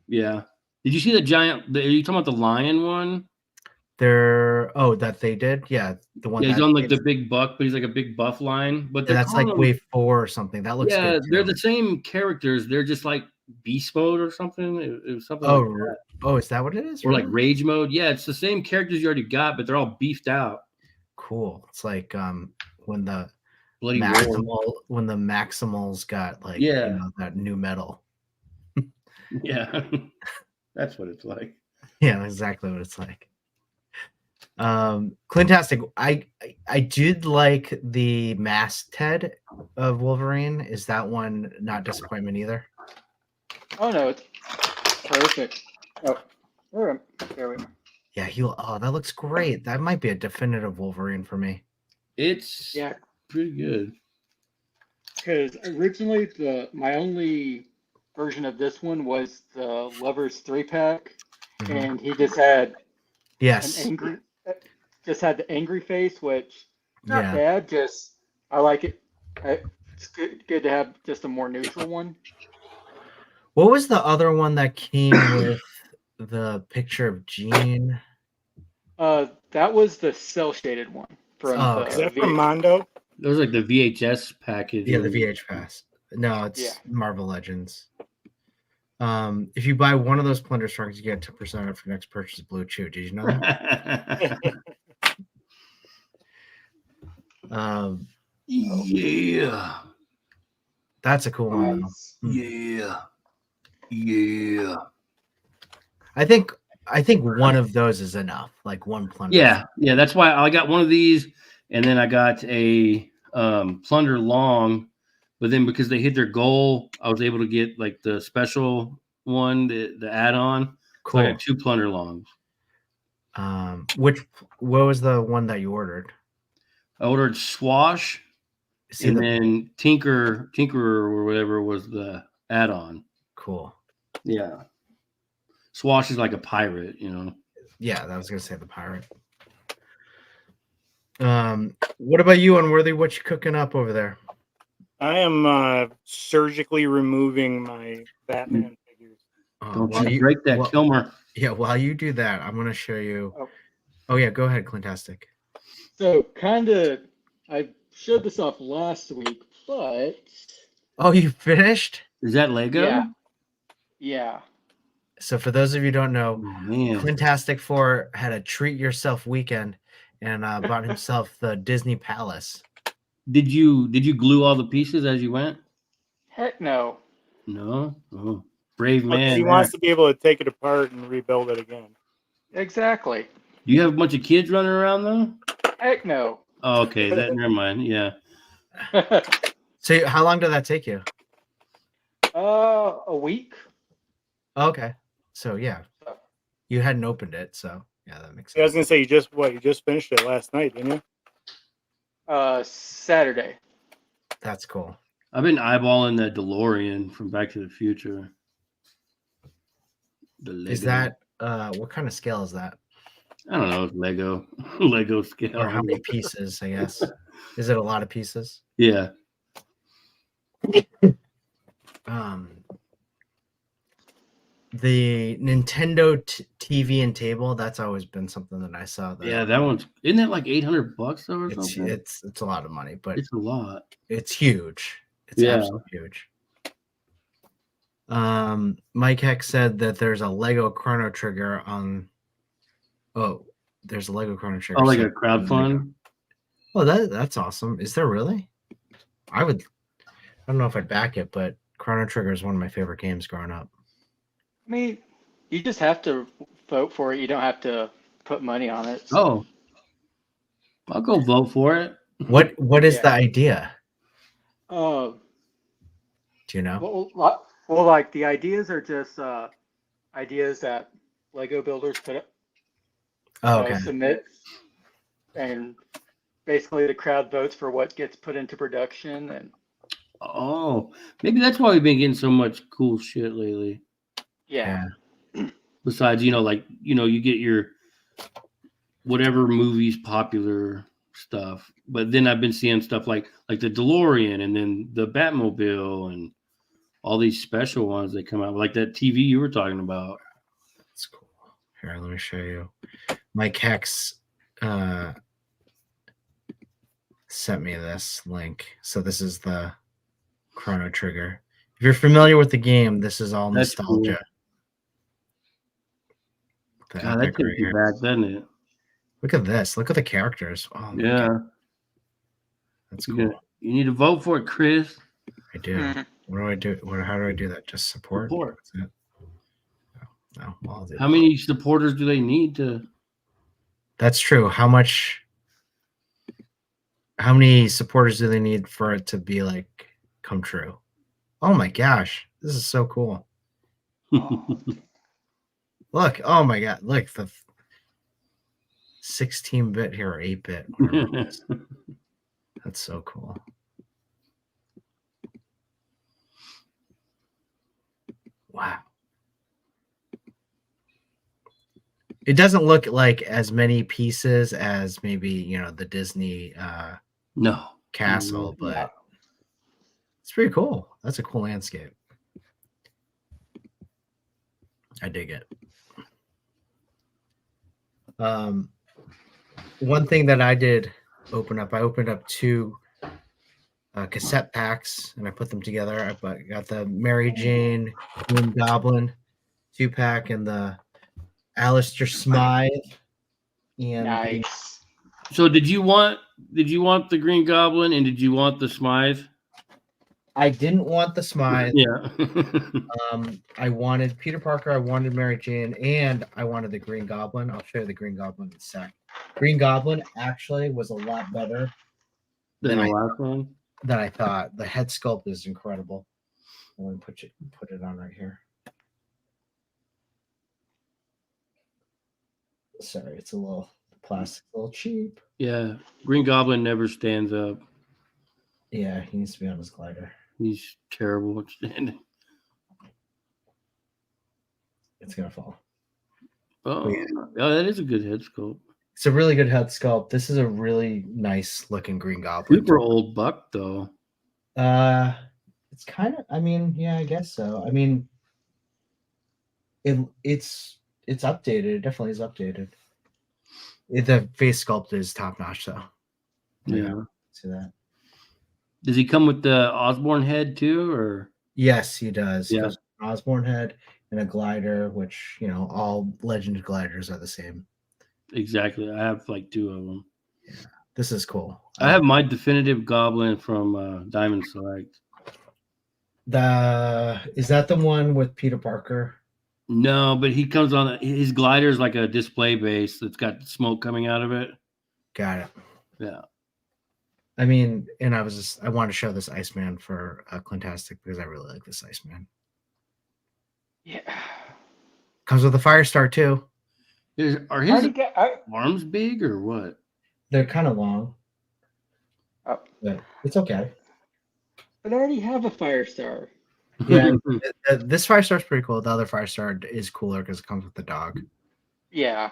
Yeah. Did you see the giant? Are you talking about the lion one? That they did? Yeah. The one he's on like the big buck, but he's like a big buff lion. But that's like wave 4 or something. That looks good. They're the same characters. They're just like beast mode or something. It was something like that. Oh, is that what it is? Or like rage mode. Yeah, it's the same characters you already got, but they're all beefed out. Cool. It's like when the Bloody when the Maximals got like that new metal. Yeah. That's what it's like. Yeah, exactly what it's like. Clintastic, I did like the masked head of Wolverine. Is that one not disappointment either? Oh no, it's perfect. Oh, there we go. Yeah, that looks great. That might be a definitive Wolverine for me. It's pretty good. Because originally my only version of this one was the Lovers 3-pack, and he just had just had the angry face, which not bad. Just I like it. It's good to have just a more neutral one. What was the other one that came with the picture of Jean? That was the cell shaded one from is that from Mondo? That was like the VHS package. Yeah, the VHS. No, it's Marvel Legends. If you buy one of those Plunder Strikes, you get 10% off your next purchase of Blue Chew. Did you know that? Yeah. That's a cool one. Yeah. I think one of those is enough. Like one Plunder. Yeah. That's why I got one of these, and then I got a Plunder Long. But then because they hit their goal, I was able to get like the special one, the add-on. Cool. So I got 2 Plunder Longs. What was the one that you ordered? I ordered Swash, then Tinker or whatever was the add-on. Cool. Yeah. Swash is like a pirate, you know. Yeah, I was gonna say the pirate. What about you, Unworthy? What you cooking up over there? I am surgically removing my Batman figures. Don't you break that, Kilmer. Yeah, while you do that, I'm going to show you. Oh, yeah, go ahead, Clintastic. So, I showed this off last week, but... Oh, you finished? Is that Lego? Yeah. So, for those of you who don't know, Clintastic 4 had a treat yourself weekend and bought himself the Disney Palace. Did you glue all the pieces as you went? Heck no. No? Oh, brave man. He wants to be able to take it apart and rebuild it again. Exactly. Do you have a bunch of kids running around though? Heck no. Oh, okay. Never mind. Yeah. So how long did that take you? A week. Okay. So yeah, you hadn't opened it, so yeah, that makes I was sense. gonna say you just finished it last night, didn't you? Saturday. That's cool. I've been eyeballing that DeLorean from Back to the Future. Is that what kind of scale is that? I don't know. It's Lego scale. Or how many pieces, I guess. Is it a lot of pieces? Yeah. The Nintendo TV and table, that's always been something that I saw. Yeah, that one's isn't that like $800 though or it's something? it's a lot of money, but It's a lot. it's huge. It's Yeah. absolutely huge. Mike Heck said that there's a Lego Chrono Trigger on. Oh, there's a Lego Chrono Trigger. Oh, like set. a crowdfund? Oh, that's awesome. Is there really? I don't know if I'd back it, but Chrono Trigger is one of my favorite games growing up. I mean, you just have to vote for it. You don't have to put money on it. So. Oh. I'll go vote for it. What is Yeah. the idea? Uh, Do you know? well, like the ideas are just ideas that Lego builders Oh, okay. submit, and basically the crowd votes for what gets put into production. And Oh, maybe that's why we've been getting so much cool shit lately. yeah. Besides, you get your whatever movies popular stuff, but then I've been seeing stuff like the DeLorean and then the Batmobile and all these special ones that come out, like that TV you were talking about. That's cool. Here, let me show you. Mike Hex sent me this link. So this is the Chrono Trigger. If you're familiar with the game, this is all That's nostalgia. Cool. God, that takes you back, doesn't it? Look at this. Look at the characters. Oh, yeah. God. That's cool. You need to vote for it, Chris. I do. What do I do? How do I do that? Just support? That's it. No. Well, how many supporters do they need to? That's true. How many supporters do they need for it to be like come true? Oh my gosh. This is so cool. Look. Oh my God. Look, the 16-bit here or 8-bit. Whatever it is. That's so cool. Wow. It doesn't look like as many pieces as maybe, the Disney no castle, but it's pretty cool. That's a cool landscape. I dig it. One thing that I did I opened up 2 cassette packs and I put them together. I got the Mary Jane Green Goblin 2-pack and the Alistair Smythe. And nice. So did you want the Green Goblin and did you want the Smythe? I didn't want the Smythe. Yeah. I wanted Peter Parker, I wanted Mary Jane, and I wanted the Green Goblin. I'll show you the Green Goblin in a sec. Green Goblin actually was a lot better than the last one. Than I thought. The head sculpt is incredible. I'm going to put it on right here. Sorry, it's a little plastic, a little cheap. Yeah, Green Goblin never stands up. Yeah, he needs to be on his glider. He's terrible at standing. It's gonna fall. Oh, yeah, that is a good head sculpt. It's a really good head sculpt. This is a really nice looking Green Goblin. Super old buck though. It's kind of. I mean, yeah, I guess so. I mean, it's updated. It definitely is updated. The face sculpt is top notch, though. Yeah. See that? Does he come with the Osborne head too, or? Yes, he does. Yeah. Osborne head and a glider, which all Legend gliders are the same. Exactly. I have like 2 of them. Yeah, this is cool. I have my definitive Goblin from Diamond Select. Is that the one with Peter Parker? No, but he comes on his glider is like a display base that's got smoke coming out of it. Got it. Yeah. I mean, and I wanted to show this Iceman for Clintastic because I really like this Iceman. Yeah. Comes with a Firestar too. Are I his already got, arms big or what? They're kind of long, oh, but it's okay. but I already have a Firestar. Yeah, this Firestar is pretty cool. The other Firestar is cooler because it comes with the dog. Yeah.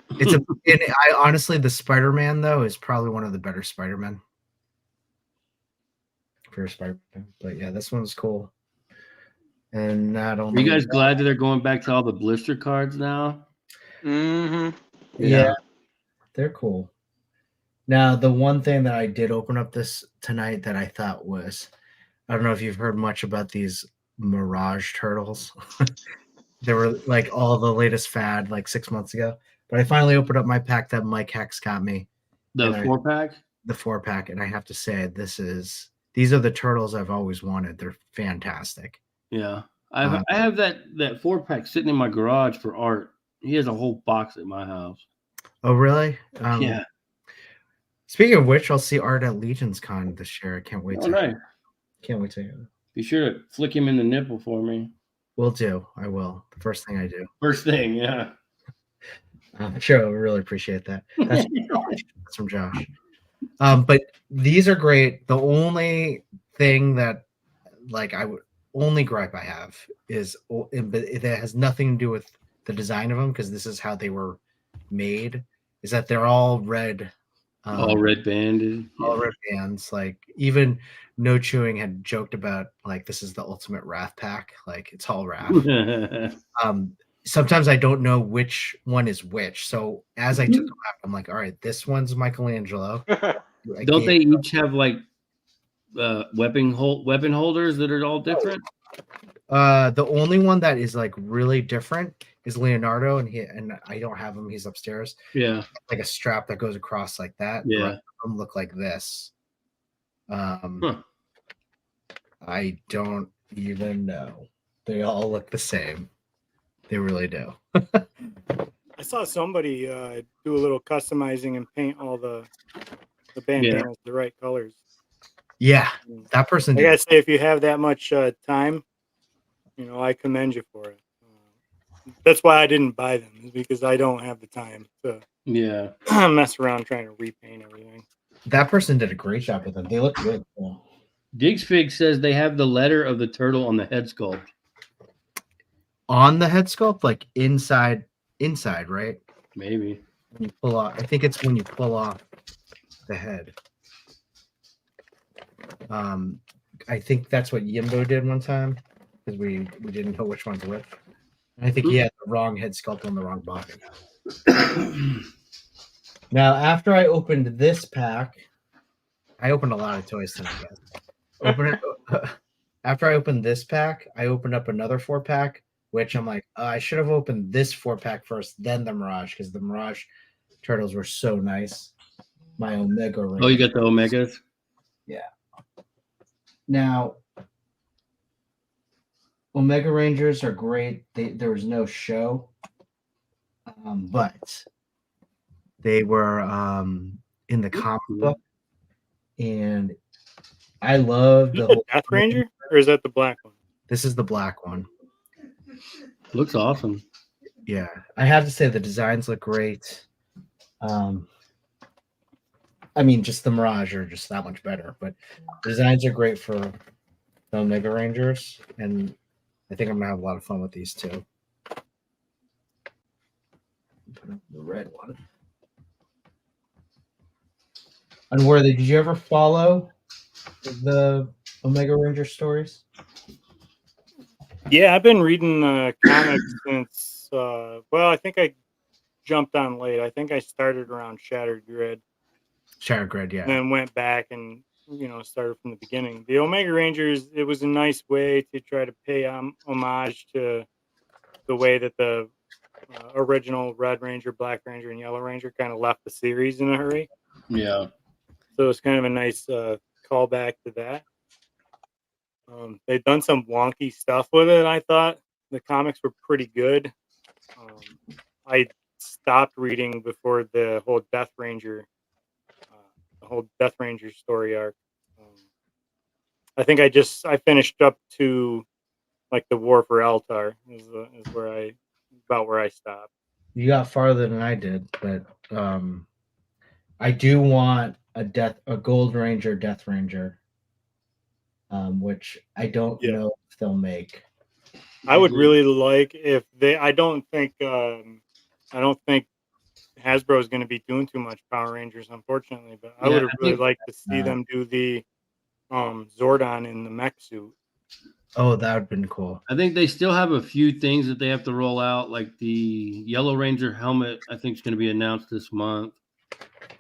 And I honestly, the Spider-Man though is probably one of the better Spider-Man for Spider-Man. But yeah, this one's cool. And not Are only you guys glad that they're going back to all the blister cards now? Mm-hmm. yeah, they're cool. Now, the one thing that I did open up this tonight that I thought was, I don't know if you've heard much about these Mirage turtles. They were like all the latest fad like 6 months ago. But I finally opened up my pack that Mike Hex got me. The 4-pack? The 4-pack. And I have to say, these are the turtles I've always wanted. They're fantastic. Yeah. I have that 4-pack sitting in my garage for Art. He has a whole box at my house. Oh, really? Yeah. Speaking of which, I'll see Art at Legion's Con this year. I can't wait Nice. Can't wait to. Be sure to flick him in the nipple for me. Will do. I will. The first thing I do. First thing, yeah. Sure, I really appreciate that. That's from Josh. But these are great. The only thing that, like, only gripe I have is, but it has nothing to do with the design of them because this is how they were made. Is that they're all red. All red banded. All red bands. Like even No Chewing had joked about like this is the ultimate Wrath pack. Like it's all Wrath. Sometimes I don't know which one is which. So as I took them out, I'm like, all right, this one's Michelangelo. Don't they each have like weapon holders that are all different? The only one that is like really different is Leonardo, and I don't have him. He's upstairs. Yeah, like a strap that goes across like that. Yeah, the rest of them look like this. I don't even know. They all look the same. They really do. I saw somebody do a little customizing and paint all the bandanas the right colors. Yeah, that person. I gotta say, if you have that much time, I commend you for it. That's why I didn't buy them, is because I don't have the time to mess around trying to repaint everything. That person did a great job with them. They look good. Yeah. Digsfig says they have the letter of the turtle on the head sculpt. On the head sculpt, like inside, right? Maybe. When you pull off, I think it's when you pull off the head. I think that's what Yimbo did one time because we didn't know which one's which. I think he had the wrong head sculpt on the wrong body. Now, after I opened this pack, I opened a lot of toys tonight, guys. After I opened this pack, I opened up another 4-pack, which I'm like, I should have opened this 4-pack first, then the Mirage, because the Mirage turtles were so nice. My Omega Rangers. Oh, you got the Omegas? Yeah. Now, Omega Rangers are great. There was no show, but they were in the comic book, and I love the whole Death Ranger, or is that the black one? This is the black one. Looks awesome. Yeah, I have to say the designs look great. I mean, just the Mirage are just that much better, but the designs are great for the Omega Rangers, and I think I'm gonna have a lot of fun with these too. Put up the red one. Unworthy, did you ever follow the Omega Ranger stories? Yeah, I've been reading comics since. I think I jumped on late. I think I started around Shattered Grid. Shattered Grid, yeah. And then went back and started from the beginning. The Omega Rangers, it was a nice way to try to pay homage to the way that the original Red Ranger, Black Ranger, and Yellow Ranger kind of left the series in a hurry. Yeah. So it's kind of a nice callback to that. They've done some wonky stuff with it, I thought. the comics were pretty good. I stopped reading before the whole Death Ranger story arc. I think I finished up to like the War for Altar is where I stopped. You got farther than I did, but I do want a Gold Ranger, Death Ranger, which I don't know if they'll make. I would really like if they. I don't think Hasbro is going to be doing too much Power Rangers, unfortunately. But I would have really liked to see them do the Zordon in the mech suit. Oh, that would have been cool. I think they still have a few things that they have to roll out, like the Yellow Ranger helmet. I think is going to be announced this month.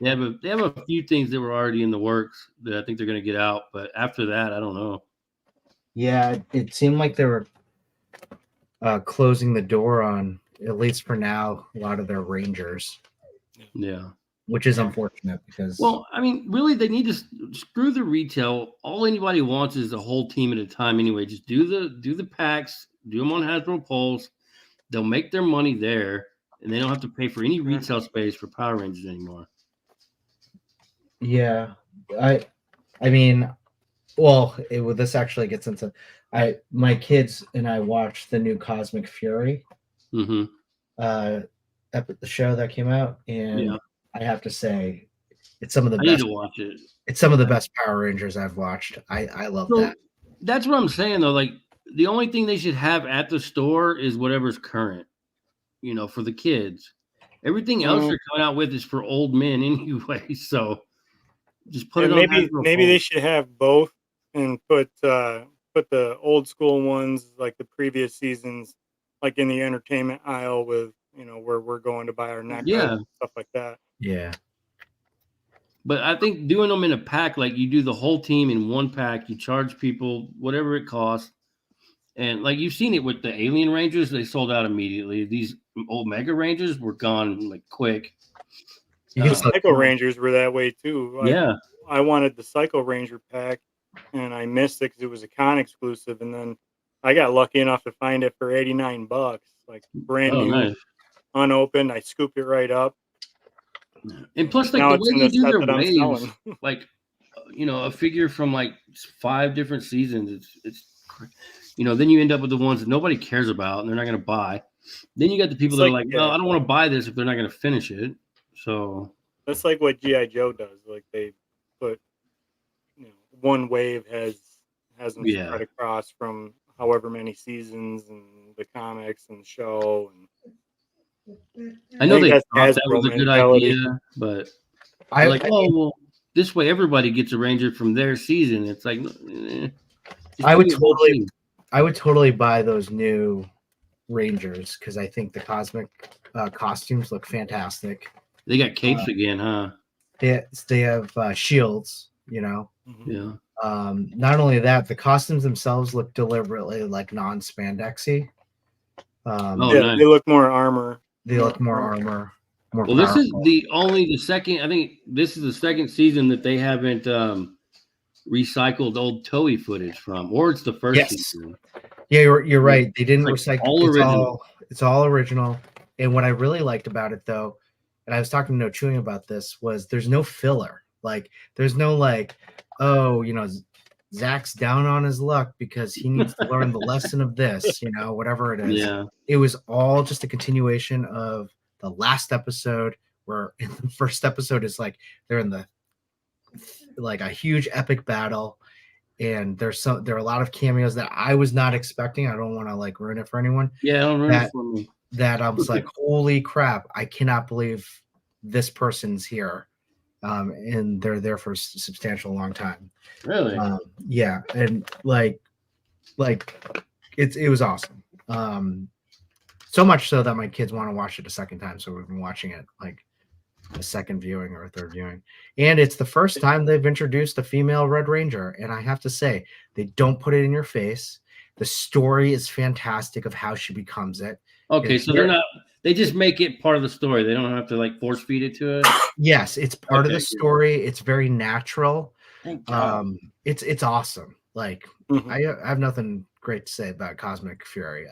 They have a few things that were already in the works that I think they're going to get out, but after that, I don't know. Yeah, it seemed like they were closing the door on, at least for now, a lot of their Rangers. Yeah. Which is unfortunate because... Well, I mean, really, they need to screw the retail. All anybody wants is a whole team at a time anyway. Just do the packs, do them on Hasbro Pulse. They'll make their money there, and they don't have to pay for any retail space for Power Rangers anymore. Yeah. I mean, well, this actually gets into... my kids and I watched the new Cosmic Fury the show that came out, and I have to say it's some of the best. I need to watch it. It's some of the best Power Rangers I've watched. I love that. That's what I'm saying though. Like the only thing they should have at the store is whatever's current, for the kids. Everything else they're coming out with is for old men anyway. So just put it on. Maybe they should have both and put the old school ones like the previous seasons, like in the entertainment aisle with where we're going to buy our next stuff like that. Yeah. But I think doing them in a pack, like you do the whole team in one pack, you charge people whatever it costs. And like you've seen it with the Alien Rangers, they sold out immediately. These old Mega Rangers were gone like quick. Psycho Rangers were that way too. I wanted the Psycho Ranger pack and I missed it because it was a con exclusive. And then I got lucky enough to find it for $89, like brand new. Nice. Unopened, I scooped it right up. And plus, like the way they do their waves, like a figure from like 5 different seasons, it's then you end up with the ones that nobody cares about and they're not going to buy. Then you got the people that are like, no, I don't want to buy this if they're not going to finish it. So that's like what G.I. Joe does. Like they put, one wave has them spread across from however many seasons and the comics and the show and. I know they thought that was a good idea, but this way everybody gets a Ranger from their season. It's like I would totally buy those new Rangers because I think the Cosmic costumes look fantastic. They got capes again, huh? They have shields, Yeah. Not only that, the costumes themselves look deliberately like non-spandexy. Nice. They look more armor. They look more armor. Well, this is the second. I think this is the second season that they haven't recycled old Toei footage from, or it's the first season. Yeah, you're right. They didn't recycle. It's all original. And what I really liked about it, though, and I was talking to No Chewing about this, was there's no filler. Like, there's no Zach's down on his luck because he needs to learn the lesson of this, whatever it is. Yeah. It was all just a continuation of the last episode, where in the first episode is like they're in a huge epic battle, and there are a lot of cameos that I was not expecting. I don't want to ruin it for anyone. Yeah, don't ruin it for me. That I was like, holy crap! I cannot believe this person's here. And they're there for a substantial long time. Really? Yeah, and it was awesome. So much so that my kids want to watch it a second time. So we've been watching it like a second viewing or a third viewing. And it's the first time they've introduced a female Red Ranger. And I have to say, they don't put it in your face. The story is fantastic of how she becomes it. Okay, so they just make it part of the story. They don't have to force feed it to us. Yes, it's part of the story. It's very natural. It's awesome. I have nothing great to say about Cosmic Fury.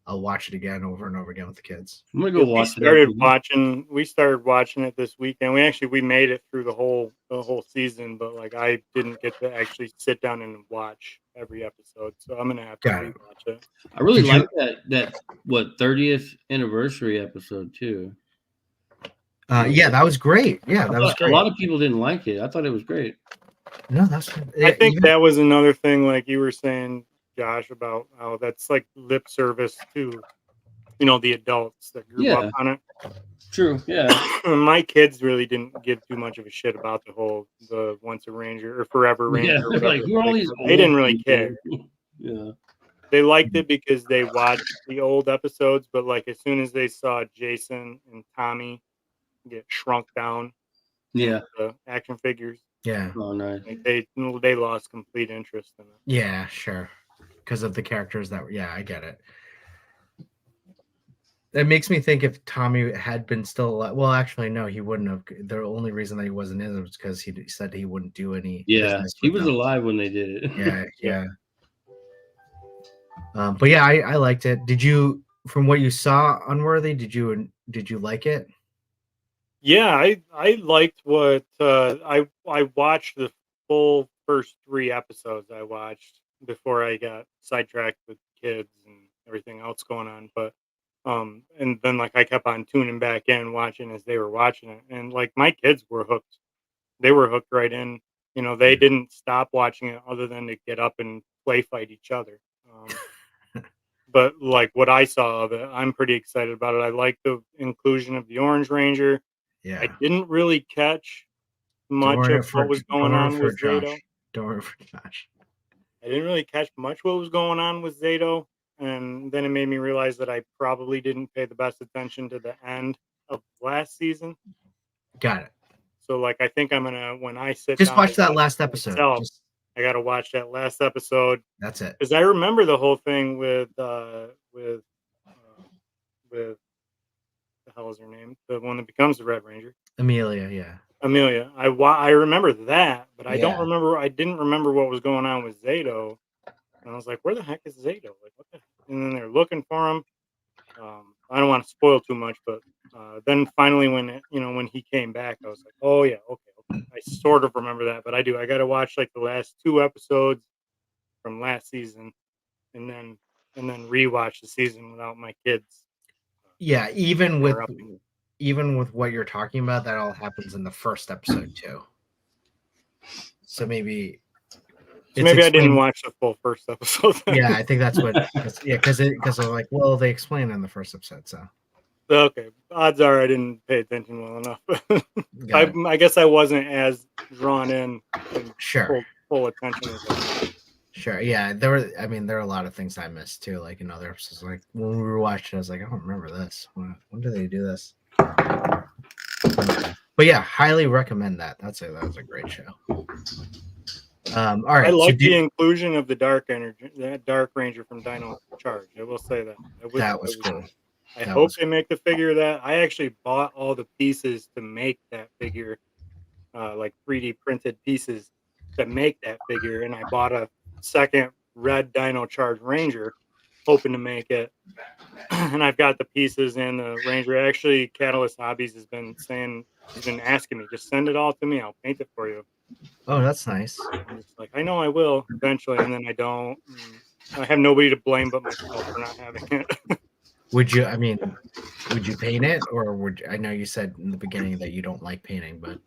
I'll watch it again over and over again with the kids. I'm gonna go We watch started it. watching. We started watching it this weekend. We made it through the whole season, but like I didn't get to actually sit down and watch every episode. So I'm gonna have to Got it. rewatch it. I really Did you- like that 30th anniversary episode too. Yeah, that was great. Yeah, that was A great. lot of people didn't like it. I thought it was great. No, that's. I think even- that was another thing, like you were saying, Josh, about how that's like lip service to, the adults that grew up on it. True. Yeah. My kids really didn't give too much of a shit about the Once a Ranger or Forever Ranger. Yeah. Or whatever. Like, who are all these They didn't old really people? care. Yeah. They liked it because they watched the old episodes, but like as soon as they saw Jason and Tommy get shrunk down, Yeah. the action figures, Yeah. Oh, nice. like they lost complete interest in it. Yeah, sure. Because of the characters that. Yeah, I get it. That makes me think if Tommy had been still alive. Well, actually, no, he wouldn't have. The only reason that he wasn't in it was because he said he wouldn't do any. Yeah. business He with was them. alive when they did it. Yeah, yeah. But yeah, I liked it. Did you, from what you saw, Unworthy? Did you like it? Yeah, I liked what I watched the full first 3 episodes I watched before I got sidetracked with kids and everything else going on. But and then like I kept on tuning back in, watching as they were watching it, and like my kids were hooked. They were hooked right in. They didn't stop watching it other than to get up and play fight each other. But like what I saw of it, I'm pretty excited about it. I like the inclusion of the Orange Ranger. Yeah. I didn't really catch much worry of what was going on with Zato. Don't worry for Josh. I didn't really catch much what was going on with Zato, and then it made me realize that I probably didn't pay the best attention to the end of last season. Got it. So like I think I'm gonna when I sit Just down watch to that watch last it episode. myself, Just, I gotta watch that last episode that's it. because I remember the whole thing with the hell is her name? The one that becomes the Red Ranger. Amelia, yeah. Amelia. I remember that, but I don't Yeah. remember. I didn't remember what was going on with Zato. And I was like, "Where the heck is Zato? Like, what the?" And then they're looking for him. I don't want to spoil too much, but then finally, when he came back, I was like, "Oh yeah, okay." I sort of remember that, but I do. I got to watch like the last 2 episodes from last season, and then rewatch the season without my kids. Yeah, even with interrupting. what you're talking about, that all happens in the first episode too. So maybe So maybe I didn't explained- watch the full first episode. Yeah, I think that's what. Because I'm like, well, they explain in the first episode, so. Okay, odds are I didn't pay attention well enough. Got it. I guess I wasn't as drawn in and Sure, full attention as I. sure. Yeah, there were a lot of things I missed too, like in other episodes. Like when we were watching, I was like, I don't remember this. When did they do this? But yeah, highly recommend that. That was a great show. All right. I like so the inclusion of the Dark Ranger from Dino Charge. I will say that. that was cool. I That hope was they make the figure of that. I actually bought all the pieces to make that figure, like 3D printed pieces to make that figure, and I bought a second red Dino Charge Ranger, hoping to make it. And I've got the pieces and the Ranger. Actually, Catalyst Hobbies has been asking me, just send it all to me. I'll paint it for you. Oh, that's nice. I'm just like, I know I will eventually, and then I don't. I have nobody to blame but myself for not having it. Would you paint it, or I know you said in the beginning that you don't like painting, but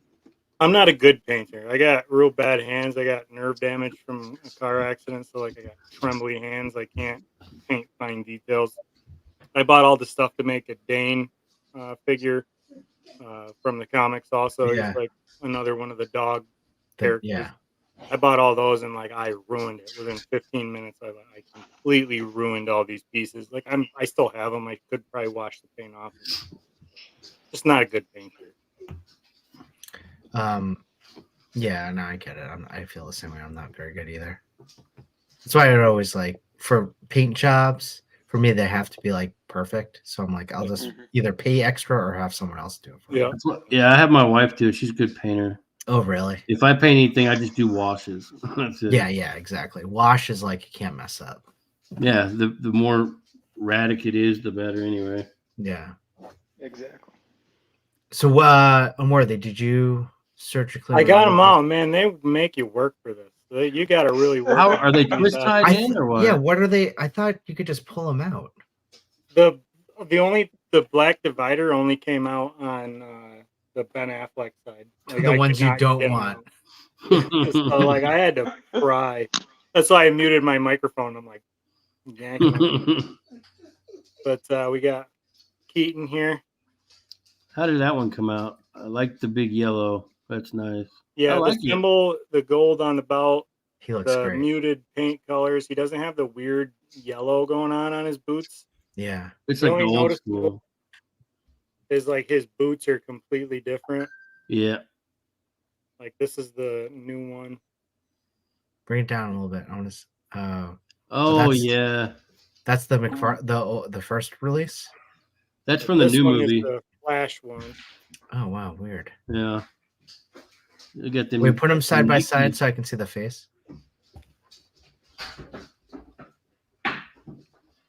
I'm not a good painter. I got real bad hands. I got nerve damage from a car accident, so like I got trembly hands. I can't paint fine details. I bought all the stuff to make a Dane figure from the comics. Also, Yeah. he's like another one of the dog characters. yeah. I bought all those and like I ruined it within 15 minutes. I completely ruined all these pieces. Like I still have them. I could probably wash the paint off. Just not a good painter. Yeah, no, I get it. I feel the same way. I'm not very good either. That's why I always like for paint jobs. For me, they have to be like perfect. So I'm like, I'll just either pay extra or have someone else do it for me. Yeah. Yeah, I have my wife do it. She's a good painter. Oh, really? If I paint anything, I just do washes. That's it. Yeah, exactly. Wash is like you can't mess up. Yeah, the more radic it is, the better. Anyway. Yeah. Exactly. So, Unworthy, did you search your clear? I got them out, man. They make you work for this. You got to really work. How on are they these twist tied in or what? Yeah. What are they? I thought you could just pull them out. The black divider only came out on the Ben Affleck side. The I ones could you not don't get 'em want. out. So like I had to pry. That's why I muted my microphone. I'm like, yanking on it. But we got Keaton here. How did that one come out? I like the big yellow. That's nice. Yeah, I like the symbol, the gold on the belt, He looks the great. muted paint colors. He doesn't have the weird yellow going on his boots. Yeah. It's The like only the old noticeable school. is like his boots are completely different. Yeah. Like this is the new one. Bring it down a little bit. I want to. Oh that's- yeah. That's the the first release. That's from the This new one movie. is the Flash one. Oh wow, weird. Yeah. You get them. We put them side by Nike- side so I can see the face.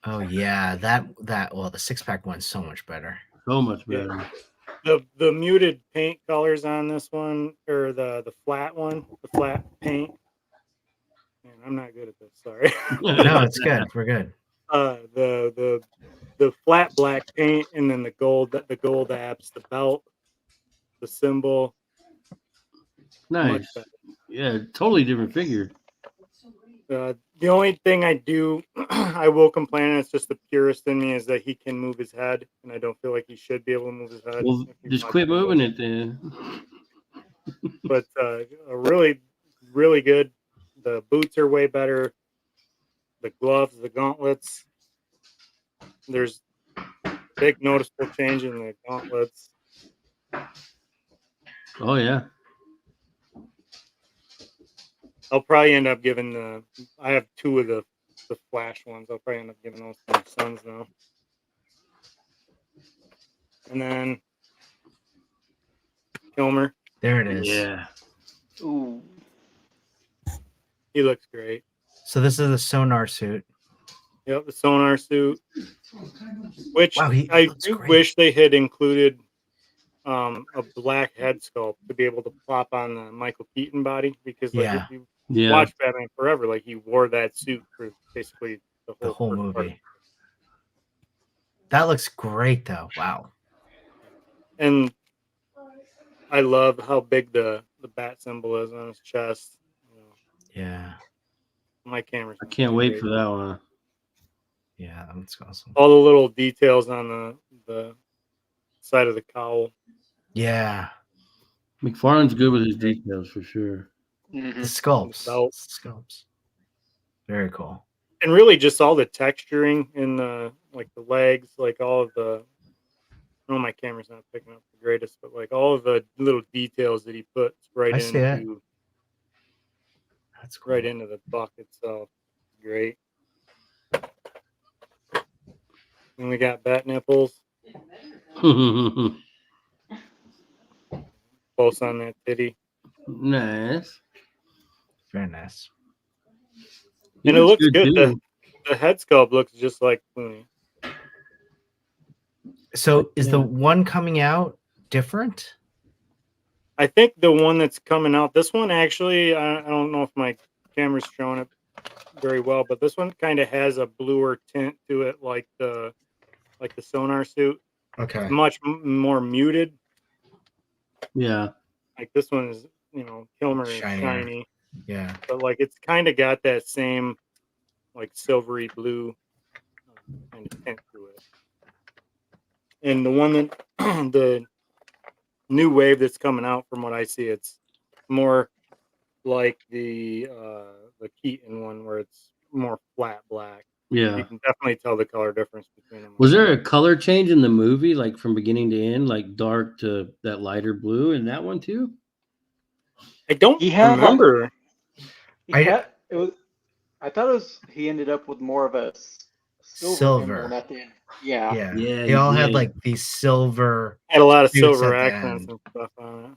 Oh yeah, that well, the 6-pack one's so much better. So much Yeah. better. The muted paint colors on this one, or the flat one, the flat paint. Man, I'm not good at this. Sorry. No, it's good. We're good. The flat black paint, and then the gold apps, the belt, the symbol. Much Nice. better. Yeah, totally different figure. The only thing I do, I will complain, and it's just the purist in me, is that he can move his head, and I don't feel like he should be able to move his head. Well, if you just watch quit the moving movie. it then. But a really, really good. The boots are way better. The gloves, the gauntlets. There's a big noticeable change in the gauntlets. Oh yeah. I'll probably end up giving I have two of the Flash ones. I'll probably end up giving those to my sons now. And then Kilmer, There it is. Yeah. Ooh. he looks great. So this is a sonar suit. Yep, the sonar suit. Which Wow, he I looks do great. wish they had included a black head sculpt to be able to plop on the Michael Keaton body, because like Yeah. if you Yeah. watch Batman Forever, like he wore that suit for basically The whole first part. movie. That looks great though. Wow. And I love how big the bat symbol is on his chest. You know, Yeah. my camera's I can't wait for that one. Yeah, that's awesome. all the little details on the side of the cowl. Yeah. McFarlane's good with his details for sure. The Mhm. sculpts. Belt. Sculpts. Very cool. And really just all the texturing in the legs, like all of the, I know my camera's not picking up the greatest, but like all of the little details that he puts right I see it. into That's cool. right into the buck itself. Great. And we got bat nipples close on that titty. Nice. Very nice. He And it looks good. too. The head sculpt looks just like Clooney. So is the Yeah. one coming out different? I think the one that's coming out, this one actually, I don't know if my camera's showing it very well, but this one kind of has a bluer tint to it, like the sonar suit. Okay. It's much more muted. Yeah. Like this one is, Kilmer is Shinier. shiny, Yeah. but like it's kind of got that same like silvery blue kind of tint to it. And the one that the new wave that's coming out, from what I see, it's more like the Keaton one, where it's more flat black. You Yeah. can definitely tell the color difference between them. Was there a color change in the movie, like from beginning to end, like dark to that lighter blue in that one too? I don't He had, remember. It was. I thought it was. He ended up with more of a silver emblem at the end. Yeah. Yeah. Yeah, They he all had did. like these silver. Had a lot of Suits silver at the accents end. and stuff on it.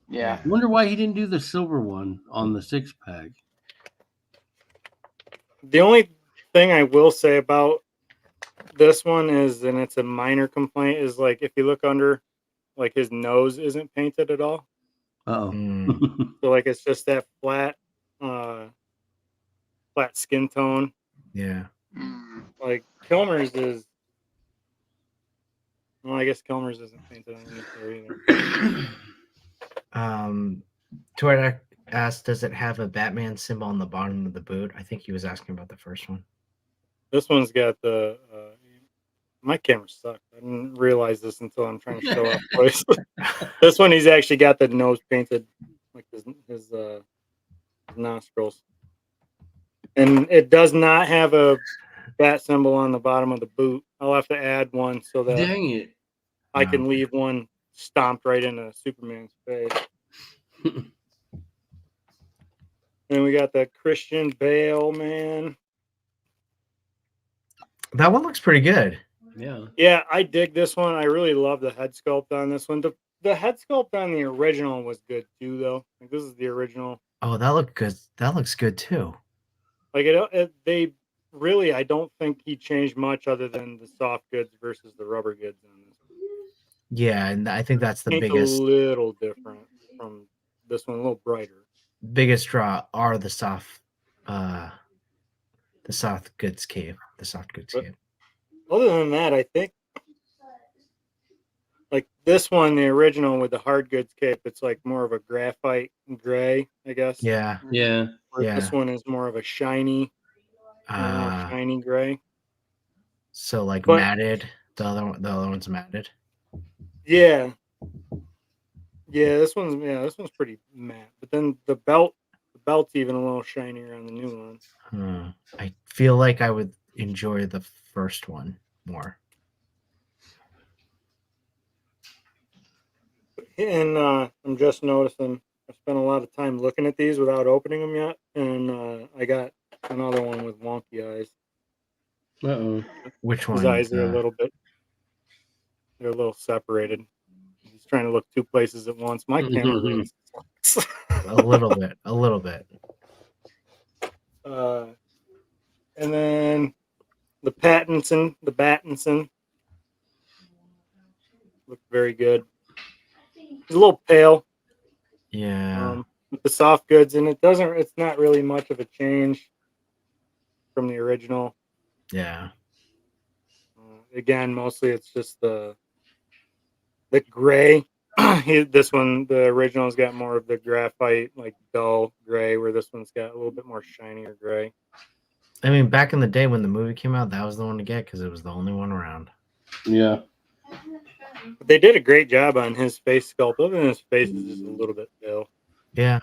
Yeah. I wonder why he didn't do the silver one on the 6-pack. The only thing I will say about this one is, and it's a minor complaint, is like if you look under, like his nose isn't painted at all. Oh. So like it's just that flat skin tone. Yeah. Like Kilmer's is, well, I guess Kilmer's isn't painted underneath there either. Toy asked, does it have a Batman symbol on the bottom of the boot? I think he was asking about the first one. This one's got the my camera sucked. I didn't realize this until I'm trying to show off place. This one, he's actually got the nose painted, like his nostrils, and it does not have a bat symbol on the bottom of the boot. I'll have to add one so that Dang it. I can leave one stomped right into Superman's face. And we got the Christian Bale, man. That one looks pretty good. Yeah. Yeah, I dig this one. I really love the head sculpt on this one. The head sculpt on the original was good too, though. Like, this is the original. Oh, that looked good. That looks good too. Like they really, I don't think he changed much other than the soft goods versus the rubber goods on this. Yeah, and I think that's the Paint's biggest a little different from this one, a little brighter. biggest draw are the soft goods cave. The soft goods But- cave. Other than that, I think like this one, the original with the hard goods cape, it's like more of a graphite gray, I guess. Yeah. Yeah. Where Yeah. this one is more of a shiny gray. So like But- matted. The other one's matted. Yeah. Yeah, this one's pretty matte. But then the belt's even a little shinier on the new one. I feel like I would enjoy the first one more. And I'm just noticing I spent a lot of time looking at these without opening them yet, and I got another one with wonky eyes. Uh-oh. Which one? His eyes are they're a little separated. He's trying to look two places at once. My camera really sucks. A little bit. A little bit. And then the Pattinson looked very good. He's a little pale. Yeah. With the soft goods, and it's not really much of a change from the original. Yeah. Again, mostly it's just the gray. This one, the original's got more of the graphite, like dull gray, where this one's got a little bit more shinier gray. I mean, back in the day when the movie came out, that was the one to get because it was the only one around. Yeah. But they did a great job on his face sculpt. Other than his face is just a little bit pale. Yeah.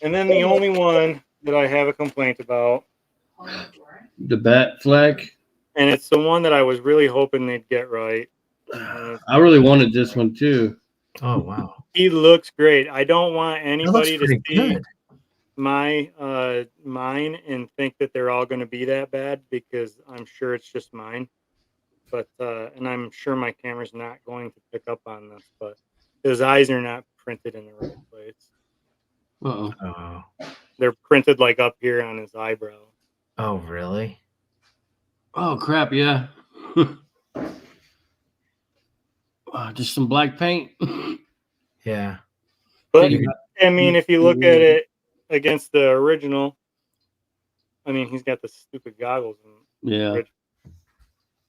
And then the only one that I have a complaint about, The bat flag. and it's the one that I was really hoping they'd get right. I really wanted this one too. Oh wow. He looks great. I don't want That looks anybody to pretty see good. mine and think that they're all going to be that bad, because I'm sure it's just mine. But and I'm sure my camera's not going to pick up on this, but his eyes are not printed in the right place. Uh-oh. Oh. They're printed like up here on his eyebrow. Oh really? Oh crap, yeah. Just some black paint. Yeah. But You I mean, if you look at it against the original, I mean, he's got the stupid goggles. Yeah.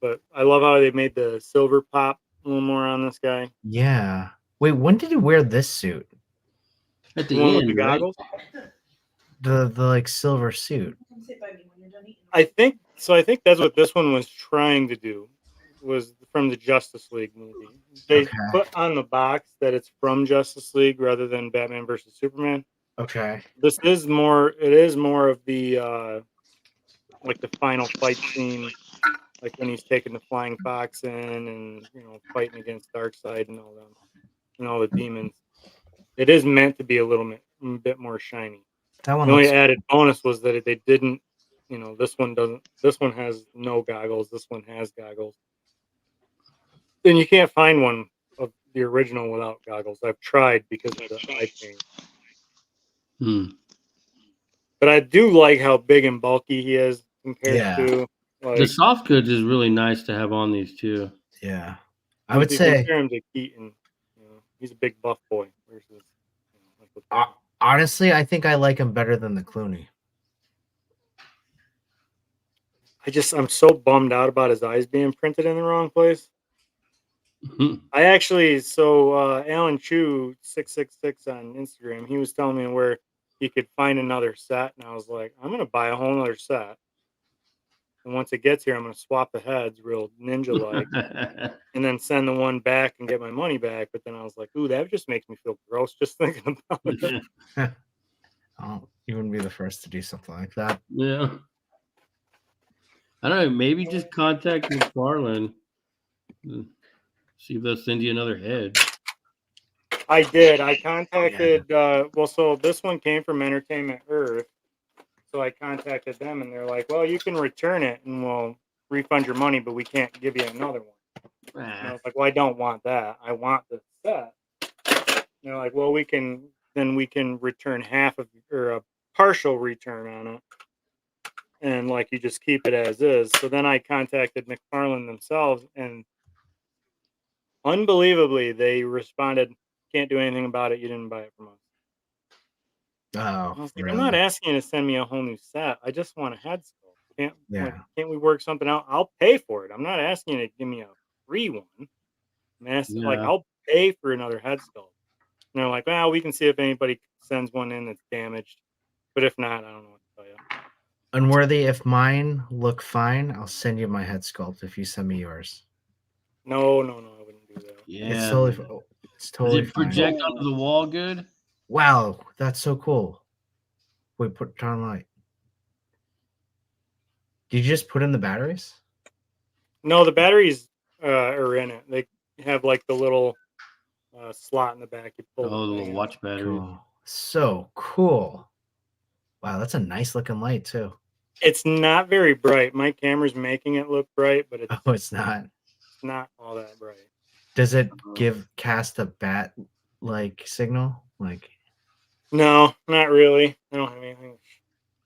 But I love how they made the silver pop a little more on this guy. Yeah. Wait, when did he wear this suit? At The the one with end, the right? goggles. The like silver suit. I think so. I think that's what this one was trying to do. Was from the Justice League movie. They Okay. put on the box that it's from Justice League rather than Batman versus Superman. Okay. This is more. It is more of the like the final fight scene, like when he's taking the flying fox in and fighting against Darkseid and all them and all the demons. It is meant to be a little bit more shiny. That one The only looks added bonus was that they didn't. This one doesn't. This one has no goggles. This one has goggles. And you can't find one of the original without goggles. I've tried because of the eye pain. Hmm. But I do like how big and bulky he is. compared Yeah. to like The soft goods is really nice to have on these too. Yeah. I would if you say compare him to Keaton, he's a big buff boy versus like honestly, I think I like him better than the Clooney. I'm so bummed out about his eyes being printed in the wrong place. I actually Alan Chu 666 on Instagram, he was telling me where he could find another set, and I was like, I'm gonna buy a whole other set. And once it gets here, I'm gonna swap the heads real ninja like and then send the one back and get my money back. But then I was like, ooh, that just makes me feel gross just thinking about it. Oh, you wouldn't be the first to do something like that. Yeah. I don't know. Maybe just contact McFarlane. See if they'll send you another head. I did. I contacted so this one came from Entertainment Earth. So I contacted them and they're like, well, you can return it and we'll refund your money, but we can't give you another one. And I was like, well, I don't want that. I want the set. And they're like, well, we can return half of or a partial return on it. And like you just keep it as is. So then I contacted McFarlane themselves, and unbelievably they responded, can't do anything about it. You didn't buy it from us. Oh, I was like, really? I'm not asking you to send me a whole new set. I just want a head sculpt. Can't we work something out? I'll pay for it. I'm not asking you to give me a free one. I'm asking, like, I'll pay for another head sculpt. And they're like, well, we can see if anybody sends one in that's damaged. But if not, I don't know what to tell you. Unworthy, if mine look fine, I'll send you my head sculpt if you send me yours. No, I wouldn't do that. Yeah. It's totally Does it fine. project onto the wall good? Wow, that's so cool. Wait, turn on light. Did you just put in the batteries? No, the batteries are in it. They have like the little slot in the back. You pull the little watch battery. Cool. So cool. Wow, that's a nice looking light too. It's not very bright. My camera's making it look bright, but it's not. It's not all that bright. Does it cast a bat like signal? Like no, not really. I don't have anything.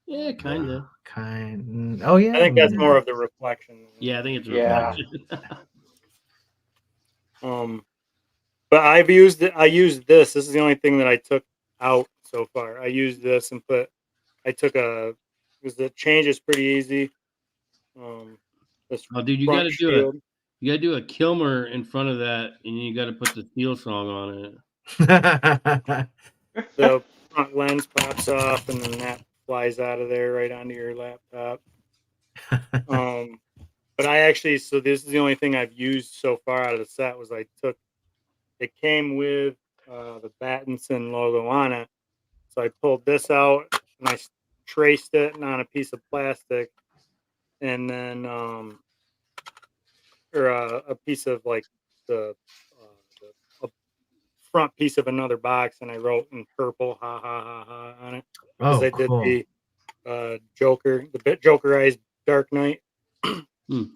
Yeah, kind of. Oh yeah. I think that's more of the reflection. Yeah, I think it's a reflection. But I used this. This is the only thing that I took out so far. I used this and because the change is pretty easy. Dude, you gotta do a Kilmer in front of that, and you gotta put the Steel Song on it. The front lens pops off, and then that flies out of there right onto your laptop. But I actually, so this is the only thing I've used so far out of the set was it came with the Battinson logo on it. So I pulled this out and I traced it on a piece of plastic, and then a piece of like the front piece of another box, and I wrote in purple "ha ha ha ha" on it because I did the Joker, the Joker Eyes Dark Knight. So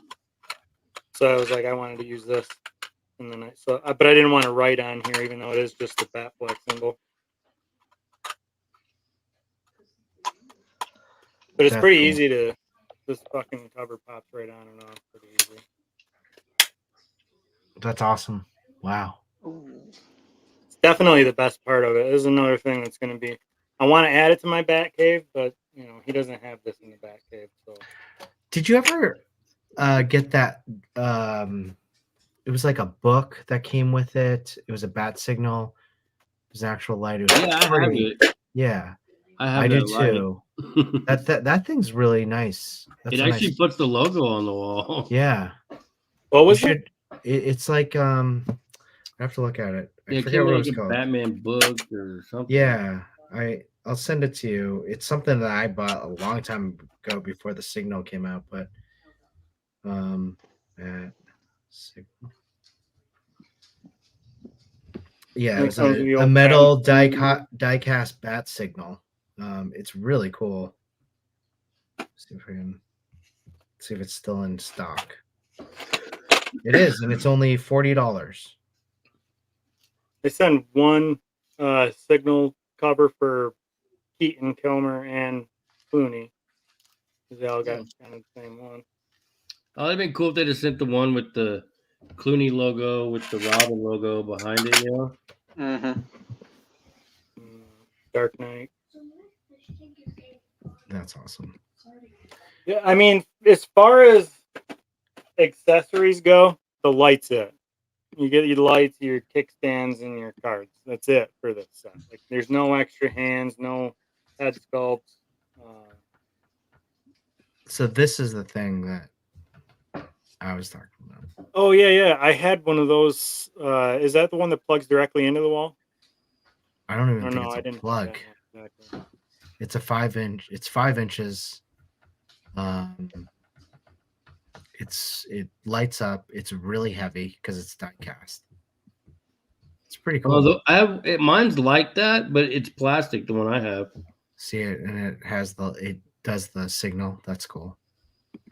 I was like, I wanted to use this, and then but I didn't want to write on here, even though it is just the Batfleck symbol. But it's pretty easy to. This fucking cover pops right on and off pretty easy. That's awesome. Wow. It's definitely the best part of it. This is another thing that's going to be. I want to add it to my Batcave, but he doesn't have this in the Batcave. So. Did you ever get that? It was like a book that came with it. It was a bat signal. It was an actual light. It was I have it. Yeah, I do too. that thing's really nice. It actually puts the logo on the wall. Yeah. What was it? It's like I have to look at it. I forget what it's called. Batman book or something. Yeah, I'll send it to you. It's something that I bought a long time ago before the signal came out, but yeah, it was a metal die-cast bat signal. It's really cool. See if it's still in stock. It is, and it's only $40. They send one signal cover for Keaton, Kilmer, and Clooney. They all got kind of the same one. Oh, it'd been cool if they just sent the one with the Clooney logo with the Robin logo behind it, you know? Mm-hmm. Dark Knight. That's awesome. Yeah, I mean, as far as accessories go, the light's it. You get your lights, your kickstands, and your cards. That's it for this set. Like, there's no extra hands, no head sculpts. So this is the thing that I was talking about. Oh yeah. I had one of those. Is that the one that plugs directly into the wall? I don't even Oh think no, I it's a didn't have plug. that one. Exactly. It's a 5-inch. It's 5 inches. It lights up. It's really heavy because it's die cast. It's pretty cool. Well, mine's like that, but it's plastic. The one I have. See it, and it does the signal. That's cool.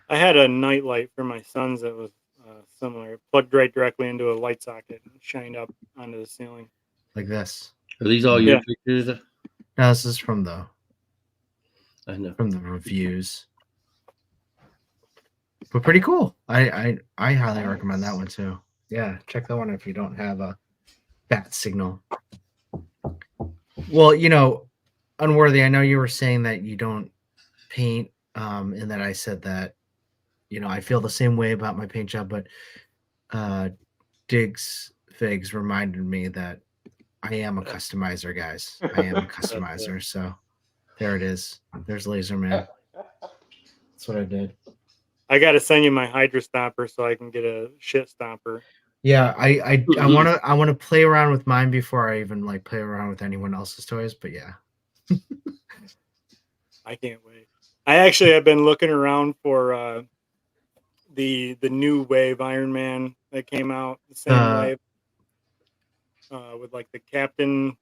I had a night light for my sons that was similar. It plugged right directly into a light socket and shined up onto the ceiling. Like this. Are these all your pictures? No, this is from the I know. reviews. But pretty cool. I highly recommend that one too. Yeah, check that one if you don't have a bat signal. Well, Unworthy, I know you were saying that you don't paint, and that I said that, I feel the same way about my paint job, but Diggs Figs reminded me that I am a customizer, guys. I am a customizer. So there it is. There's Laser Man. That's what I did. I got to send you my Hydra Stomper so I can get a shit stomper. Yeah, I want to play around with mine before I even play around with anyone else's toys. But yeah, I can't wait. I actually have been looking around for the new wave Iron Man that came out, the same wave with the Captain,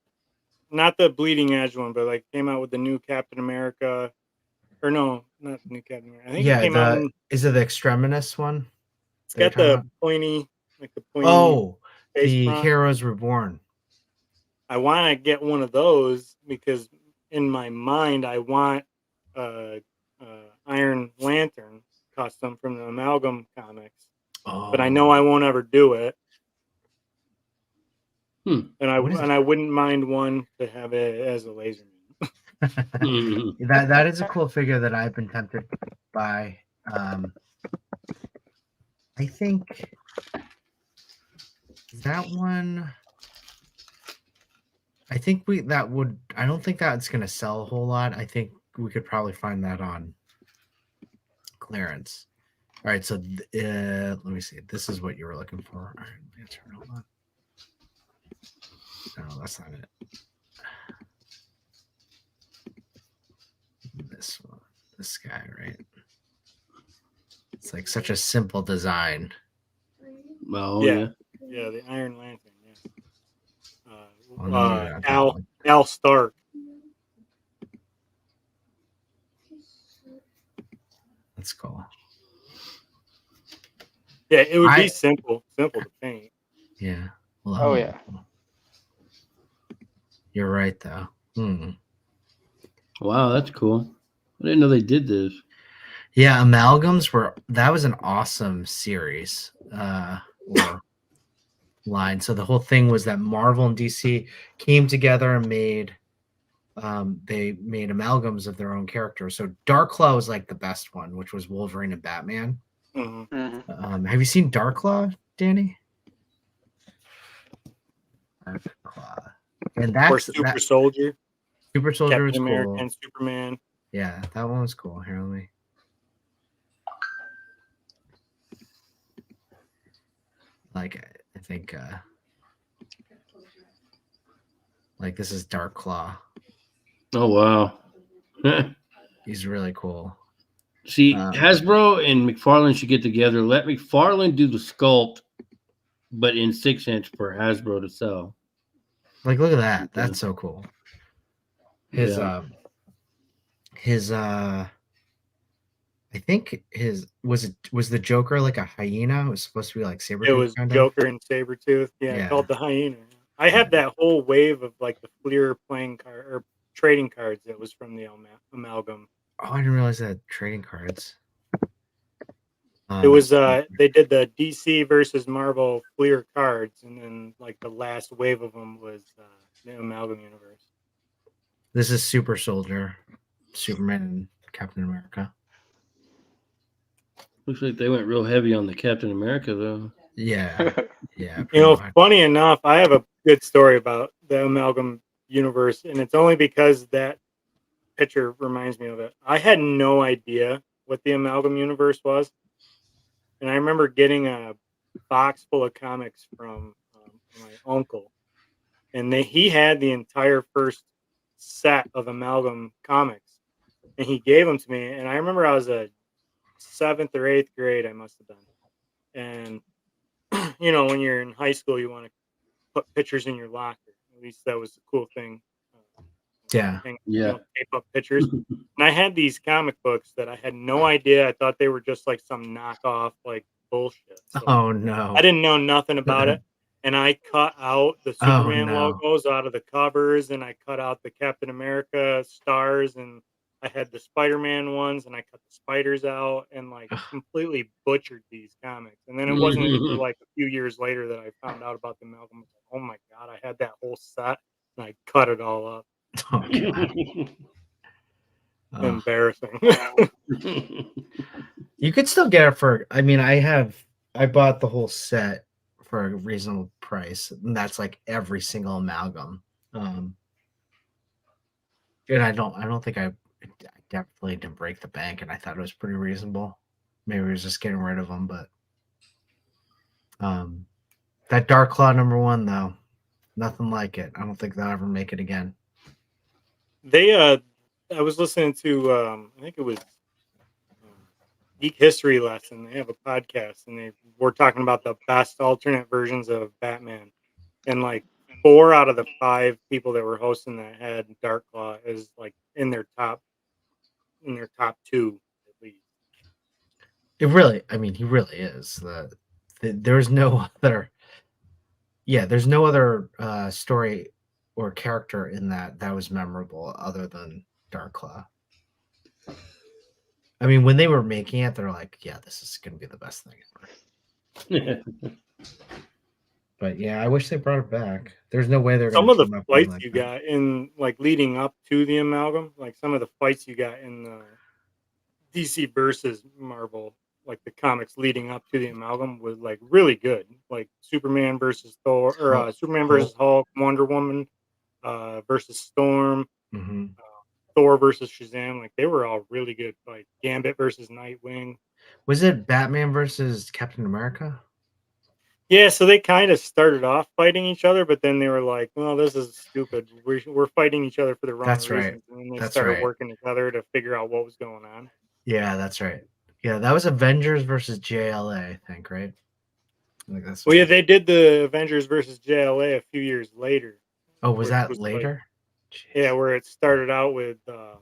not the Bleeding Edge one, but came out with the new Captain America. Or no, not the new Captain America. I think it came out. Is it the Extremis one? It's got the pointy, the pointy. Oh, the front. Heroes Reborn. I want to get one of those because in my mind I want Iron Lantern custom from the Amalgam comics, but I know I won't ever do it. And I wouldn't mind one to have it as a laser man. That is a cool figure that I've been tempted by. I think that one. I don't think that's gonna sell a whole lot. I think we could probably find that on clearance. All right, so let me see. This is what you were looking for. All right, hold on. No, that's not it. This one, this guy, right? It's such a simple design. Well, yeah, the Iron Lantern. Yeah, Al Stark. That's cool. Yeah, it would be simple to paint. Yeah. Well, yeah. You're right, though. Wow, that's cool. I didn't know they did this. Yeah, Amalgams that was an awesome series or line. So the whole thing was that Marvel and DC came together and made amalgams of their own characters. So Darkclaw was the best one, which was Wolverine and Batman. Mm-hmm. Have you seen Darkclaw, Danny? Darkclaw. And that's Super Soldier. Super Soldier Captain was America cool. and Superman. Yeah, that one was cool. Here, let me. I think this is Darkclaw. Oh wow. He's really cool. See, Hasbro and McFarlane should get together. Let McFarlane do the sculpt, but in 6-inch for Hasbro to sell. Look at that. That's so cool. I think was the Joker like a hyena? It was supposed to be like Sabretooth. It was Joker and Sabretooth. Yeah, called the hyena. I had that whole wave of the Fleer playing card or trading cards that was from the Amalgam Oh, I didn't realize that trading cards. It was they did the DC versus Marvel Fleer cards, and then like the last wave of them was the Amalgam Universe. This is Super Soldier, Superman, and Captain America. Looks like they went real heavy on the Captain America though. Yeah, yeah. You know, pretty much. funny enough, I have a good story about the Amalgam Universe, and it's only because that picture reminds me of it. I had no idea what the Amalgam Universe was, and I remember getting a box full of comics from my uncle, and he had the entire first set of Amalgam comics, and he gave them to me. And I remember I was a 7th or 8th grade, I must have been, and you know, when you're in high school, you want to put pictures in your locker. At least that was the cool thing. Yeah. Tape up pictures. And I had these comic books that I had no idea. I thought they were just like some knockoff, like bullshit. So Oh no. I didn't know nothing about it. And I cut out the Superman no. logos out of the covers, and I cut out the Captain America stars, and I had the Spider-Man ones, and I cut the spiders out, and like completely butchered these comics. And then it wasn't until like a few years later that I found out about the Amalgam. Oh my god, I had that whole set, and I cut it all up. Oh, God. Embarrassing. You could still get it for. I mean, I bought the whole set for a reasonable price, and that's like every single Amalgam. And I don't think I definitely didn't break the bank, and I thought it was pretty reasonable. Maybe it was just getting rid of them, but that Dark Claw #1 though, nothing like it. I don't think they'll ever make it again. I was listening to I think it was Geek History Lesson. They have a podcast, and they were talking about the best alternate versions of Batman, and like 4 out of the 5 people that were hosting that had Dark Claw is like in their top 2 at least. It really, I mean, he really is. There's no other. Yeah, there's no other story or character in that was memorable other than Dark Claw. I mean, when they were making it, they're like, "Yeah, this is going to be the best thing ever." But yeah, I wish they brought it back. There's no way they're some gonna of the fights you got in like leading up to the Amalgam, like some of the fights you got in the DC versus Marvel, like the comics leading up to the Amalgam, was like really good. Like Superman versus Thor, or Superman versus Hulk, Wonder Woman versus Storm, Thor versus Shazam. Like they were all really good fights. Gambit versus Nightwing. Was it Batman versus Captain America? Yeah, so they kind of started off fighting each other, but then they were like, "Well, this is stupid. We're fighting each other for the wrong reasons." Right. And then they started working together to figure out what was going on. Yeah, that's right. Yeah, that was Avengers versus JLA, I think, right? Well, yeah, they did the Avengers versus JLA a few years later. Oh, was that later? Like, yeah, where it started out with the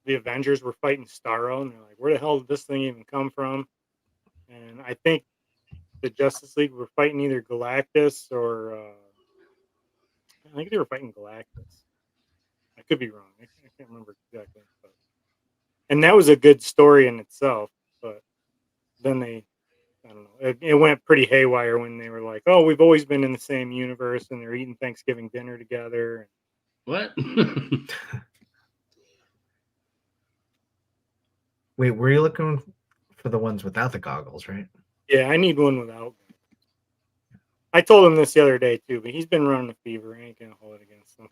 Avengers were fighting Starro, and they're like, "Where the hell did this thing even come from?" And I think the Justice League were fighting either Galactus or I think they were fighting Galactus. I could be wrong. I can't remember exactly. But, and that was a good story in itself. But then I don't know. It went pretty haywire when they were like, "Oh, we've always been in the same universe," and they're eating Thanksgiving dinner together. What? Wait, were you looking for the ones without the goggles, right? Yeah, I need one without. I told him this the other day too, but he's been running a fever. I ain't gonna hold it against him.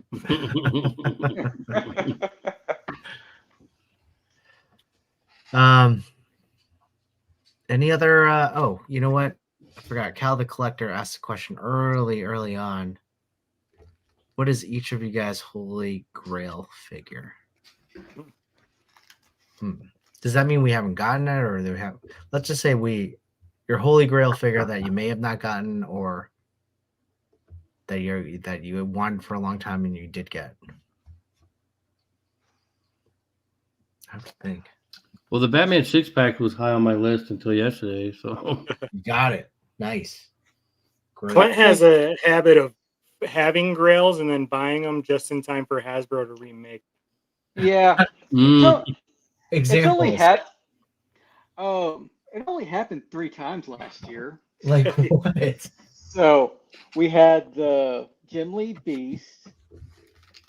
Any other? Oh, you know what? I forgot. Cal the Collector asked a question early on. What is each of you guys' holy grail figure? Does that mean we haven't gotten it, or do we have? Let's just say your holy grail figure that you may have not gotten, or that you wanted for a long time and you did get. I have to think. Well, the Batman 6-pack was high on my list until yesterday, so Got it. Nice. Great. Clint has a habit of having grails and then buying them just in time for Hasbro to remake. Yeah. Mm. Examples. It only happened 3 times last year. Like what? So we had the Jim Lee Beast,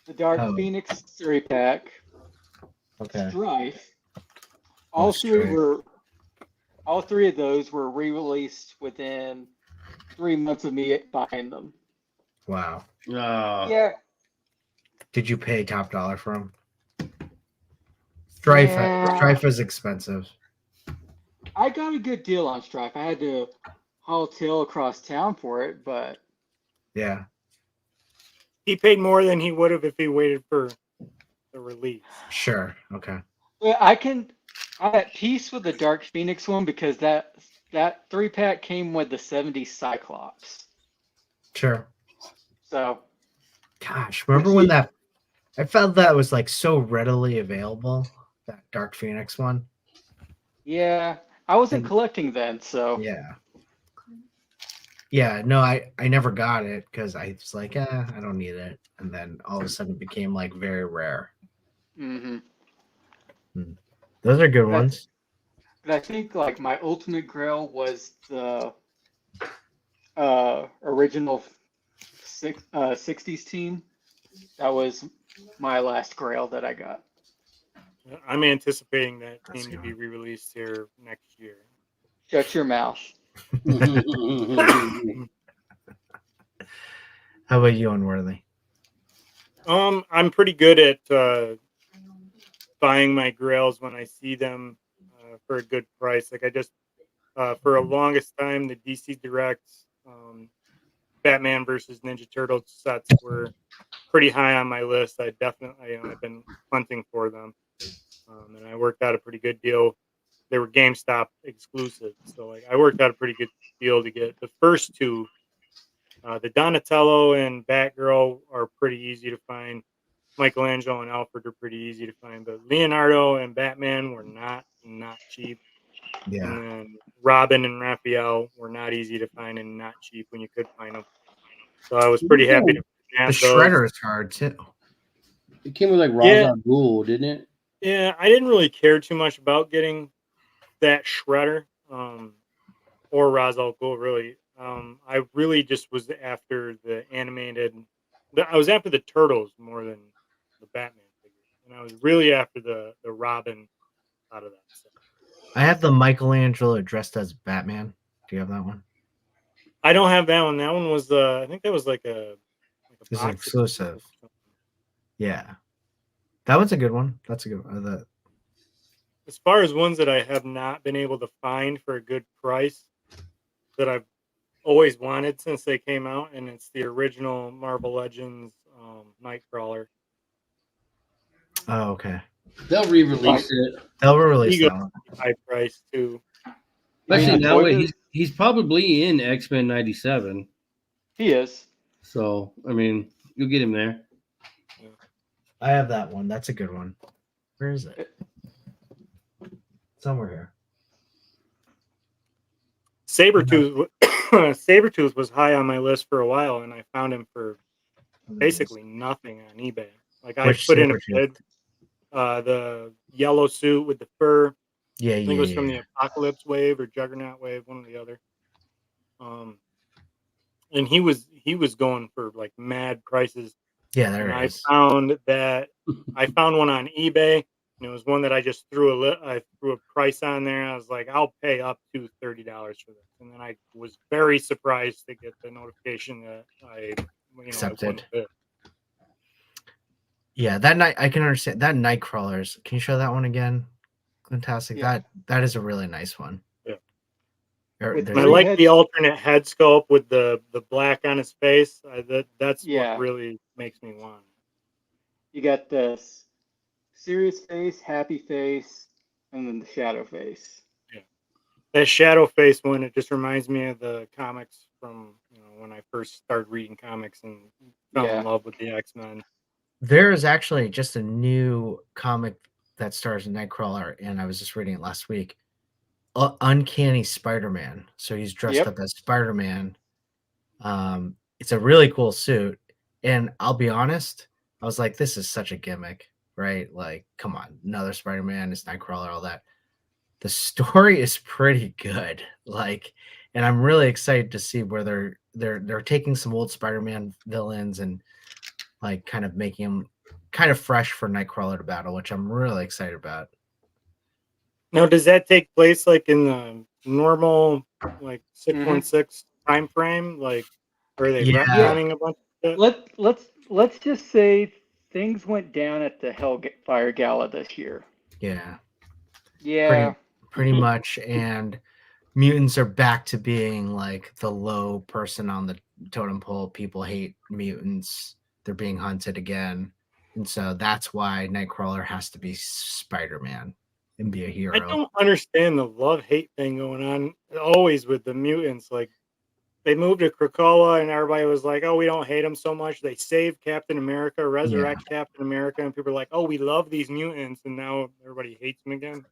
the Dark Oh. Phoenix 3-pack, Okay. Strife. Oh, Strife. All 3 of those were re-released within 3 months of me buying them. Wow. Yeah. Did you pay top dollar for them? Strife is expensive. I got a good deal on Strife. I had to haul tail across town for it, but Yeah. He paid more than he would have if he waited for the release. Sure. Okay. I'm at peace with the Dark Phoenix one because that 3-pack came with the 70 Cyclops. Sure. So, gosh, remember when I felt that was like so readily available, that Dark Phoenix one? Yeah, I wasn't collecting then, so yeah. Yeah, no, I never got it because I was like, I don't need it. And then all of a sudden it became like very rare. Mm-hmm. Those are good ones. But I think like my ultimate grail was the original 60s team. That was my last grail that I got. I'm anticipating that team to be re-released here next year. Shut your mouth. How about you, Unworthy? I'm pretty good at buying my grails when I see them for a good price. Like I just for a longest time, the DC Direct Batman versus Ninja Turtles sets were pretty high on my list. I've been hunting for them, and I worked out a pretty good deal. They were GameStop exclusive, so like I worked out a pretty good deal to get the first 2. The Donatello and Batgirl are pretty easy to find. Michelangelo and Alfred are pretty easy to find, but Leonardo and Batman were not cheap. Yeah. And then Robin and Raphael were not easy to find and not cheap when you could find them. So I was pretty happy to the Shredder is hard too. It came with like Ra's al Ghul, didn't it? Yeah, I didn't really care too much about getting that Shredder or Ra's al Ghul, really. I really just was after the animated. I was after the Turtles more than the Batman figures, and I was really after the Robin out of that set. I have the Michelangelo dressed as Batman. Do you have that one? I don't have that one. That one was I think that was like a it's an exclusive. Yeah, that one's a good one. That's a good one. As far as ones that I have not been able to find for a good price that I've always wanted since they came out, and it's the original Marvel Legends Nightcrawler. Oh, okay. They'll re-release it. They'll release that one. High price too. Especially now, he's probably in X-Men 97. He is. So, I mean, you'll get him there. I have that one. That's a good one. Where is it? Somewhere here. Sabretooth was high on my list for a while, and I found him for basically nothing on eBay. Like I put in a bid. The yellow suit with the fur. Yeah, I think it was from the Apocalypse Wave or Juggernaut Wave, one or the other. And he was going for like mad prices. Yeah, there it is. I found one on eBay, and it was one that I just threw a price on there. I was like, I'll pay up to $30 for this, and then I was very surprised to get the notification that I accepted. Yeah, that night I can understand that Nightcrawlers. Can you show that one again? Fantastic. Yeah. That is a really nice one. Yeah. I like the alternate head sculpt with the black on his face. That's what really makes me want it. You got the serious face, happy face, and then the shadow face. Yeah. That shadow face one, it just reminds me of the comics from when I first started reading comics and fell in love with the X-Men. There is actually just a new comic that stars Nightcrawler, and I was just reading it last week. Uncanny Spider-Man. So he's dressed up as Spider-Man. It's a really cool suit, and I'll be honest, I was like, this is such a gimmick. right? Like, come on, another Spider-Man, it's Nightcrawler, all that. The story is pretty good. Like, and I'm really excited to see where they're taking some old Spider-Man villains and like kind of making them kind of fresh for Nightcrawler to battle, which I'm really excited about. Now, does that take place like in the normal like 616 time frame? Like, are they Yeah. retconning a bunch of shit? Let's just say things went down at the Hellfire Gala this year. Yeah. Yeah. Pretty much. And mutants are back to being like the low person on the totem pole. People hate mutants. They're being hunted again. And so that's why Nightcrawler has to be Spider-Man and be a I hero. don't understand the love-hate thing going on always with the mutants. Like, they moved to Krakoa and everybody was like, oh, we don't hate them so much. They saved Captain America, resurrect Captain America, and people are like, oh, we love these mutants, and now everybody hates them again.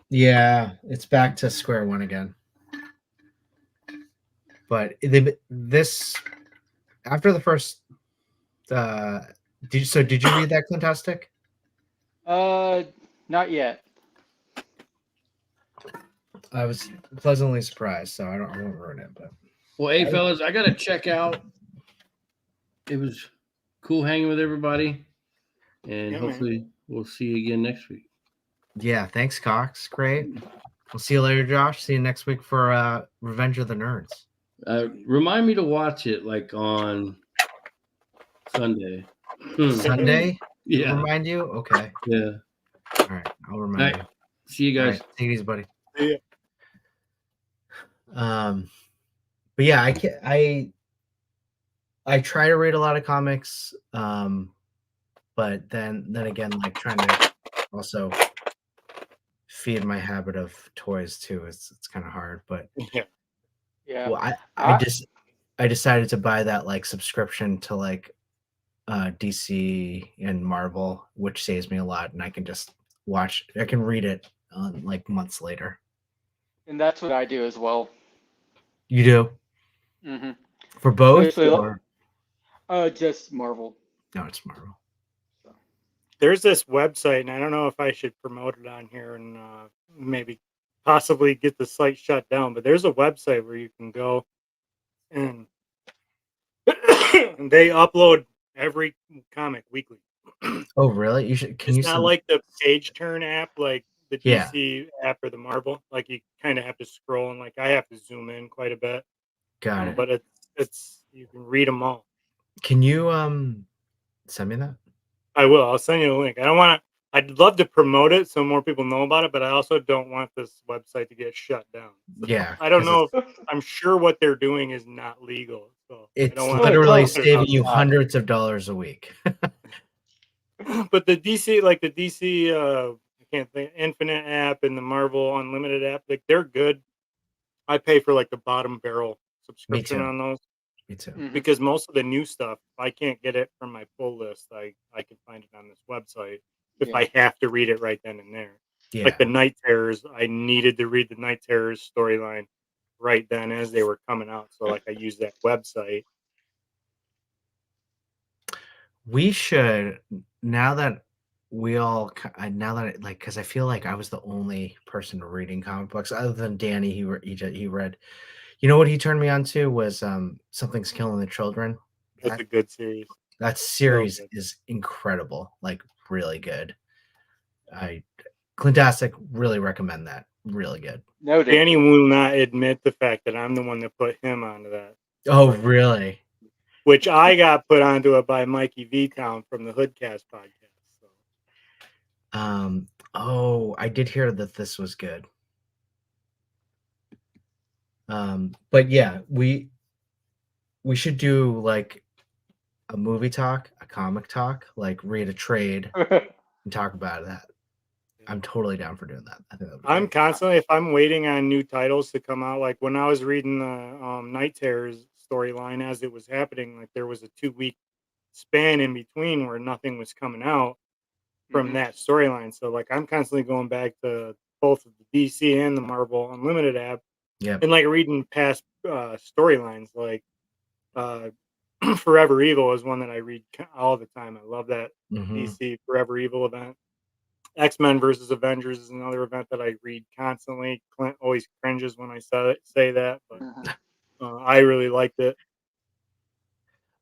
Yeah, it's back to square one again. But this after the first did you read that, Fantastic? Not yet. I was pleasantly surprised, so I won't ruin it. But Well, hey, fellas, I got to check out. It was cool hanging with everybody. And Yeah, hopefully we'll see you again next week. yeah, thanks, Cox. Great. We'll see you later, Josh. See you next week for Revenge of the Nerds. Remind me to watch it like on Sunday. Sunday? Yeah. Remind you? Okay. Yeah. All right. I'll remind you. See you All guys. right, take it easy, buddy. Yeah. But yeah, I try to read a lot of comics, but then again, like trying to also feed my habit of toys too. It's kind of hard, but Yeah. well, I decided to buy that like subscription to like DC and Marvel, which saves me a lot, and I can just I can read it like months later. And that's what I do as well. You do? Mm-hmm. For both? Actually, Or? Just Marvel. No, it's Marvel. There's this website, and I don't know if I should promote it on here and maybe possibly get the site shut down, but there's a website where you can go and they upload every comic weekly. Oh, really? You should. Can it's you? not like the Page Turn app, like the Yeah. DC app or the Marvel. Like, you kind of have to scroll, and like I have to zoom in quite a bit. Got it. But it's you can read them all. Can you send me that? I will. I'll send you a link. I don't want to. I'd love to promote it so more people know about it, but I also don't want this website to get shut down. So Yeah. I don't know. I'm sure what they're doing is not legal. So It's I don't want literally to saving you hundreds of dollars a week. But the DC, I can't think, Infinite app and the Marvel Unlimited app, like they're good. I pay for like the bottom barrel subscription too. on those. Me too. Mhm. Because most of the new stuff, if I can't get it from my pull list, I can find it on this website if Yeah. I have to read it right then and there. Yeah. Like the Night Terrors, I needed to read the Night Terrors storyline right then as they were coming out. So like I used that website. We should, now that we all like, because I feel like I was the only person reading comic books other than Danny. He read. You know what he turned me on to was Something's Killing the Children. That's a good series. That series good. is incredible, like really good. Clintastic, really recommend that. Really good. Noted. Danny will not admit the fact that I'm the one that put him onto that. Oh, really? Which I got put onto it by Mikey V Town from the Hoodcast podcast. So. Oh, I did hear that this was good. But yeah, we should do like a movie talk, a comic talk, like read a trade and talk about that. I'm totally down for doing that. I think I'm constantly, if I'm waiting on new titles to come out, like when I was reading the Night Terrors storyline as it was happening, like there was a 2-week span in between where nothing was coming out from that storyline. So like I'm constantly going back to both of the DC and the Marvel Unlimited app. Yeah. And like reading past storylines, like Forever Evil is one that I read all the time. I love that Mhm. DC Forever Evil event. X-Men versus Avengers is another event that I read constantly. Clint always cringes when I say that, but Mhm. I really liked it.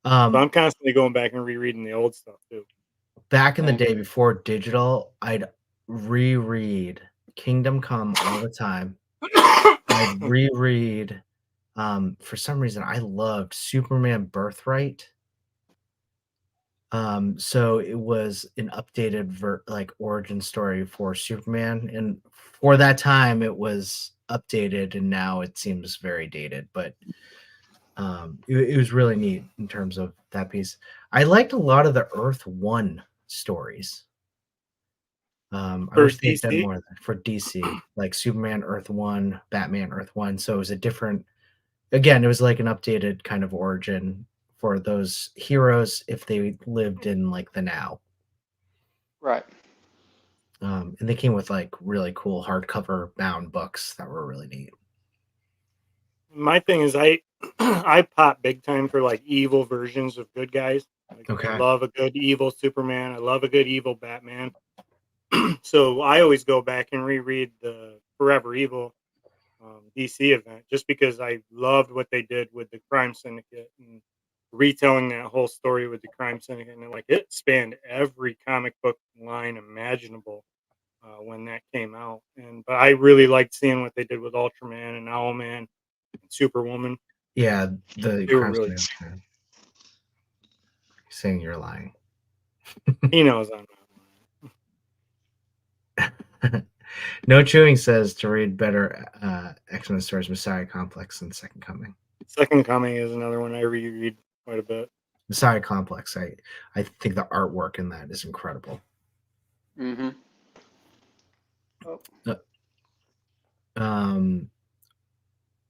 So Um, I'm constantly going back and rereading the old stuff too. back in the Same. day before digital, I'd reread Kingdom Come all the time. I'd reread, for some reason, I loved Superman Birthright. So it was an updated like origin story for Superman, and for that time it was updated, and now it seems very dated. But it was really neat in terms of that piece. I liked a lot of the Earth One stories. I For wish they had done DC, more of that for DC, like Superman Earth One, Batman Earth One. So it was a different, again, it was like an updated kind of origin for those heroes if they lived in like the now. Right. And they came with like really cool hardcover bound books that were really neat. my thing is I I pop big time for like evil versions of good guys. Like I Okay. love a good evil Superman. I love a good evil Batman. So I always go back and reread the Forever Evil DC event just because I loved what they did with the Crime Syndicate and retelling that whole story with the Crime Syndicate. And like it spanned every comic book line imaginable when that came out. And but I really liked seeing what they did with Ultraman and Owlman and Superwoman. Yeah, the They were crime really. scene. Saying you're lying. He knows I'm not. No Chewing says to read better X-Men stories, Messiah Complex and Second Coming. Second Coming is another one I reread quite a bit. Messiah Complex, I think the artwork in that is incredible. Mm-hmm.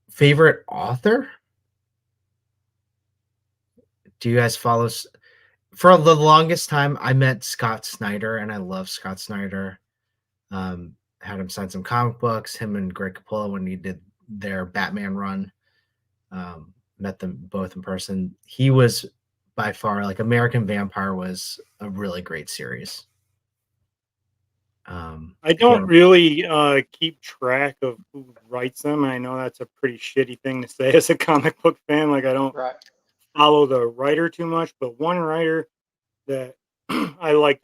Favorite author? Do you guys follow? For the longest time, I met Scott Snyder, and I love Scott Snyder. Had him sign some comic books. Him and Greg Capullo when he did their Batman run. Met them both in person. He was by far like American Vampire was a really great series. I don't really keep track of who writes them. I know that's a pretty shitty thing to say as a comic book fan. Like I don't Right. follow the writer too much, but one writer that I liked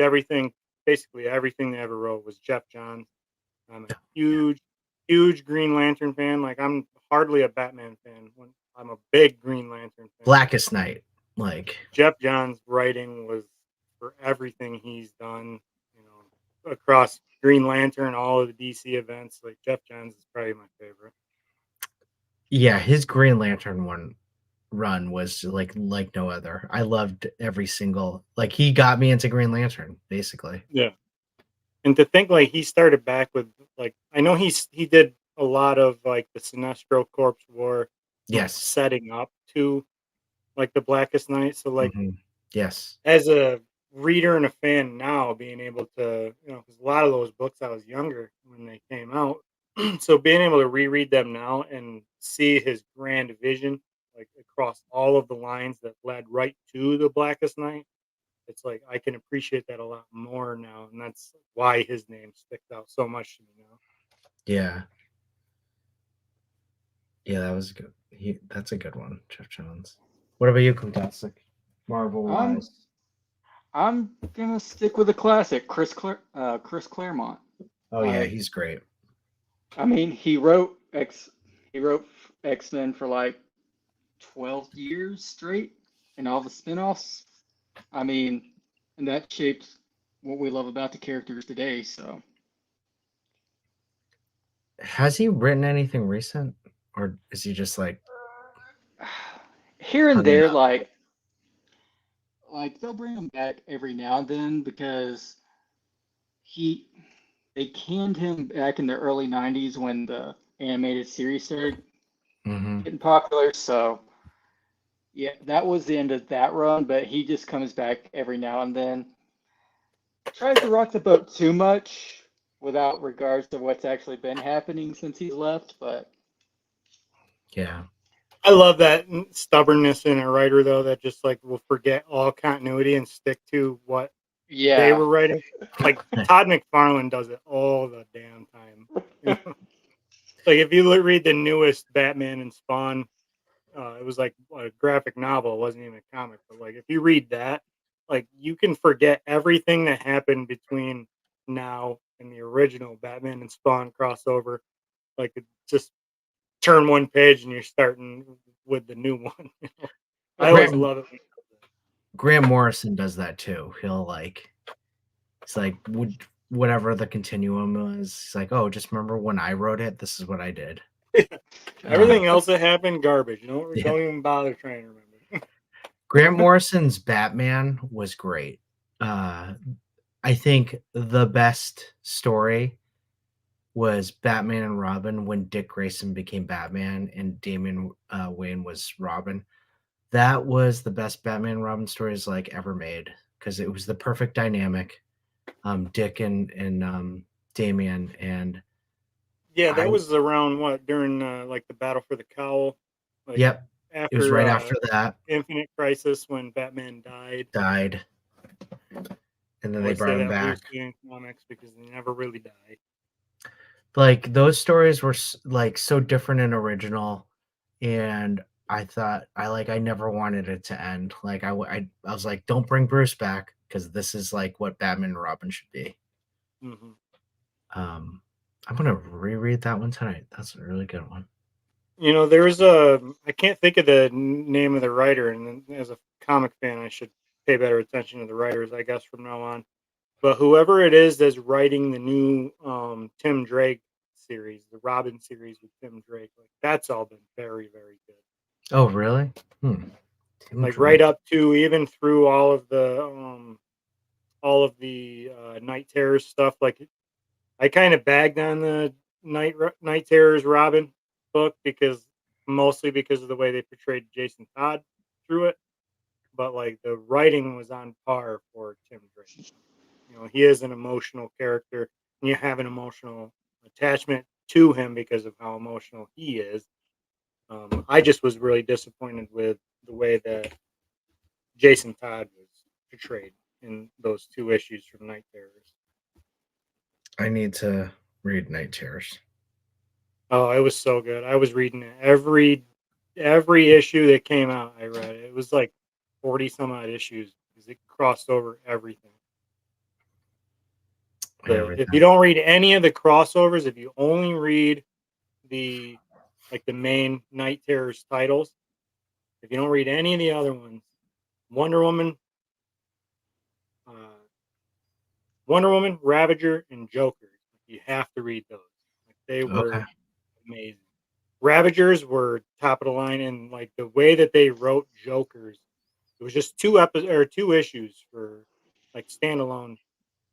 basically everything they ever wrote was Jeff Johns. I'm a huge Green Lantern fan. Like I'm hardly a Batman fan. I'm a big Green Lantern fan. Blackest Night, like Jeff Johns' writing was for everything he's done, across Green Lantern, all of the DC events. Like Jeff Johns is probably my favorite. yeah, his Green Lantern run was like no other. I loved every single, like he got me into Green Lantern basically. Yeah. And to think like he started back with like I know he did a lot of like the Sinestro Corps War, Yes, setting up to like the Blackest Night. So like yes, as a reader and a fan now, being able to because a lot of those books I was younger when they came out, so being able to reread them now and see his grand vision like across all of the lines that led right to the Blackest Night. It's like I can appreciate that a lot more now, and that's why his name sticks out so much to me now. yeah, that was good. That's a good one, Jeff Johns. What about you, Fantastic? Marvel wise. I'm gonna stick with the classic, Chris Claremont. Oh yeah, he's great. I mean, he wrote X-Men for like 12 years straight, and all the spin-offs. I mean, and that shaped what we love about the characters today. So, Has he written anything recent, or is he just like here and hanging there, out? like they'll bring him back every now and then because they canned him back in the early 90s when the animated series started getting popular. So, yeah, that was the end of that run, but he just comes back every now and then. Tries to rock the boat too much without regards to what's actually been happening since he's left, but Yeah. I love that stubbornness in a writer, though, that just like will forget all continuity and stick to what they Yeah. were writing. Like Todd McFarlane does it all the damn time. You know? Like if you read the newest Batman and Spawn, it was like a graphic novel. It wasn't even a comic, but like if you read that, like you can forget everything that happened between now and the original Batman and Spawn crossover. Like it just turn one page and you're starting with the new one. You know? I always Grant, love it. Grant Morrison does that too. He'll like, it's like whatever the continuum was. He's like, oh, just remember when I wrote it. This is what I did. Everything else that happened, garbage. You know, Yeah. don't even bother trying to remember. Grant Morrison's Batman was great. I think the best story was Batman and Robin when Dick Grayson became Batman and Damian Wayne was Robin. That was the best Batman and Robin stories like ever made because it was the perfect dynamic. Dick and Damian and Yeah, that was around what during like the Battle for the Cowl. Like, yep, after, it was right after that. Infinite Crisis when Batman died. And then they brought him back. In comics because they never really died. Like those stories were like so different and original, and I thought I never wanted it to end. Like I was like, don't bring Bruce back because this is like what Batman and Robin should be. Mm-hmm. I'm gonna reread that one tonight. That's a really good one. You know, there's I can't think of the name of the writer, and as a comic fan, I should pay better attention to the writers, I guess, from now on. But whoever it is that's writing the new Tim Drake series, the Robin series with Tim Drake, like that's all been very, very good. Oh, really? Like Drake. Right up to even through all of the Night Terrors stuff. Like I kind of bagged on the Night Terrors Robin book mostly because of the way they portrayed Jason Todd through it. But like the writing was on par for Tim Drake. You know, he is an emotional character, and you have an emotional attachment to him because of how emotional he is. I just was really disappointed with the way that Jason Todd was portrayed in those 2 issues from Night Terrors. I need to read Night Terrors. Oh, it was so good. I was reading it every issue that came out. I read it. It was like 40 some odd issues because it crossed over everything. If you don't read any of the crossovers, if you only read the main Night Terrors titles, if you don't read any of the other ones, Wonder Woman, Ravager, and Joker, you have to read those. Like, they were amazing. Ravagers were top of the line, and like the way that they wrote Jokers, it was just 2 issues for like standalone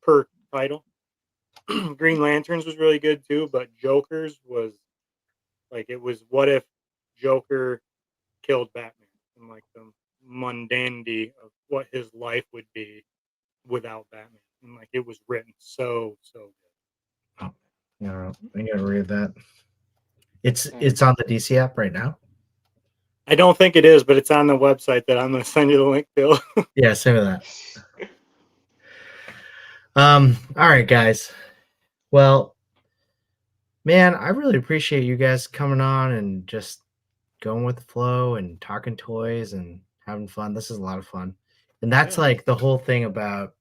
per title. Green Lanterns was really good too, but Joker's was like, it was what if Joker killed Batman and like the mundanity of what his life would be without Batman. And like it was written so good. Oh, yeah, I gotta read that. It's on the DC app right now. I don't think it is, but it's on the website that I'm going to send you the link, Bill. Yeah, same with that. All right, guys. Well, man, I really appreciate you guys coming on and just going with the flow and talking toys and having fun. This is a lot of fun. And that's like the whole thing about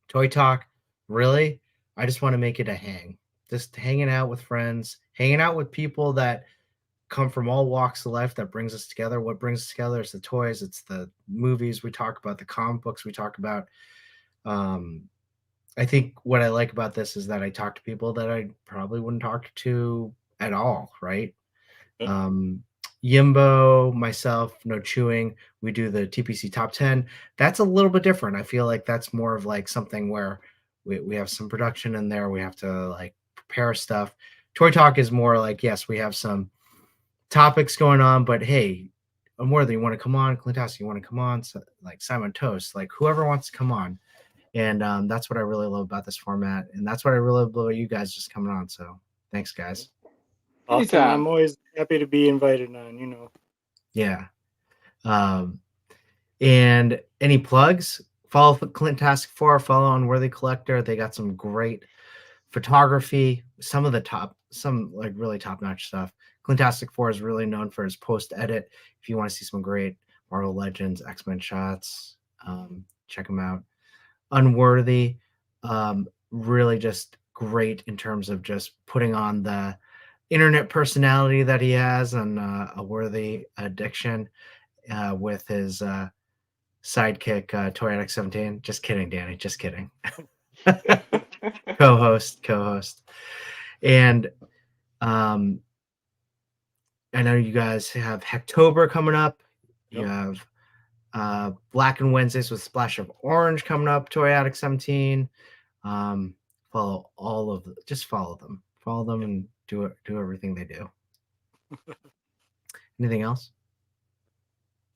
Toy Talk. Really, I just want to make it a hang. Just hanging out with friends, hanging out with people that come from all walks of life that brings us together. What brings us together is the toys, it's the movies we talk about, the comic books we talk about. I think what I like about this is that I talk to people that I probably wouldn't talk to at all, right? Yimbo, myself, No Chewing, we do the TPC Top 10. That's a little bit different. I feel like that's more of like something where we have some production in there. We have to like prepare stuff. Toy Talk is more like, yes, we have some topics going on, but hey, Unworthy, you want to come on? Clint House, you want to come on? So, like Simon Toast, like whoever wants to come on. And that's what I really love about this format. And that's what I really love about you guys just coming on. So thanks, guys. Awesome. I'm always happy to be invited on, you know. Yeah. And any plugs? Follow Clintastic 4, follow Unworthy Collector. They got some great photography, some like really top-notch stuff. Clintastic 4 is really known for his post-edit. If you want to see some great Marvel Legends, X-Men shots, check them out. Unworthy, really just great in terms of just putting on the internet personality that he has on A Worthy Addiction with his sidekick, Toy Addict 17. Just kidding, Danny. Just kidding. co-host. And I know you guys have Hacktober coming up. You have Black and Wednesdays with Splash of Orange coming up, Toy Addict 17. Follow just follow them. Follow them and do everything they do. Anything else?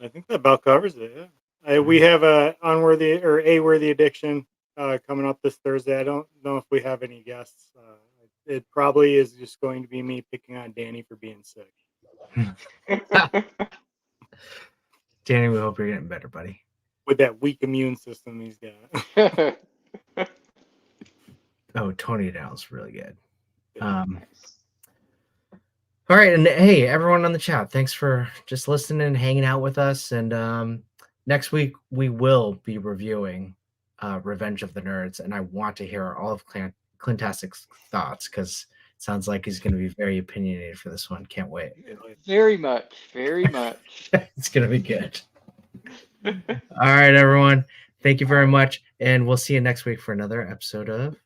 I think that about covers it. Yeah. We have a worthy addiction coming up this Thursday. I don't know if we have any guests. It probably is just going to be me picking on Danny for being sick. Danny, we hope you're getting better, buddy. With that weak immune system he's got. Oh, Tony Dow's really good. All right, and hey, everyone on the chat, thanks for just listening and hanging out with us. And next week we will be reviewing Revenge of the Nerds, and I want to hear all of Clintastic's thoughts because it sounds like he's going to be very opinionated for this one. Can't wait. Very much. It's going to be good. All right, everyone. Thank you very much, and we'll see you next week for another episode of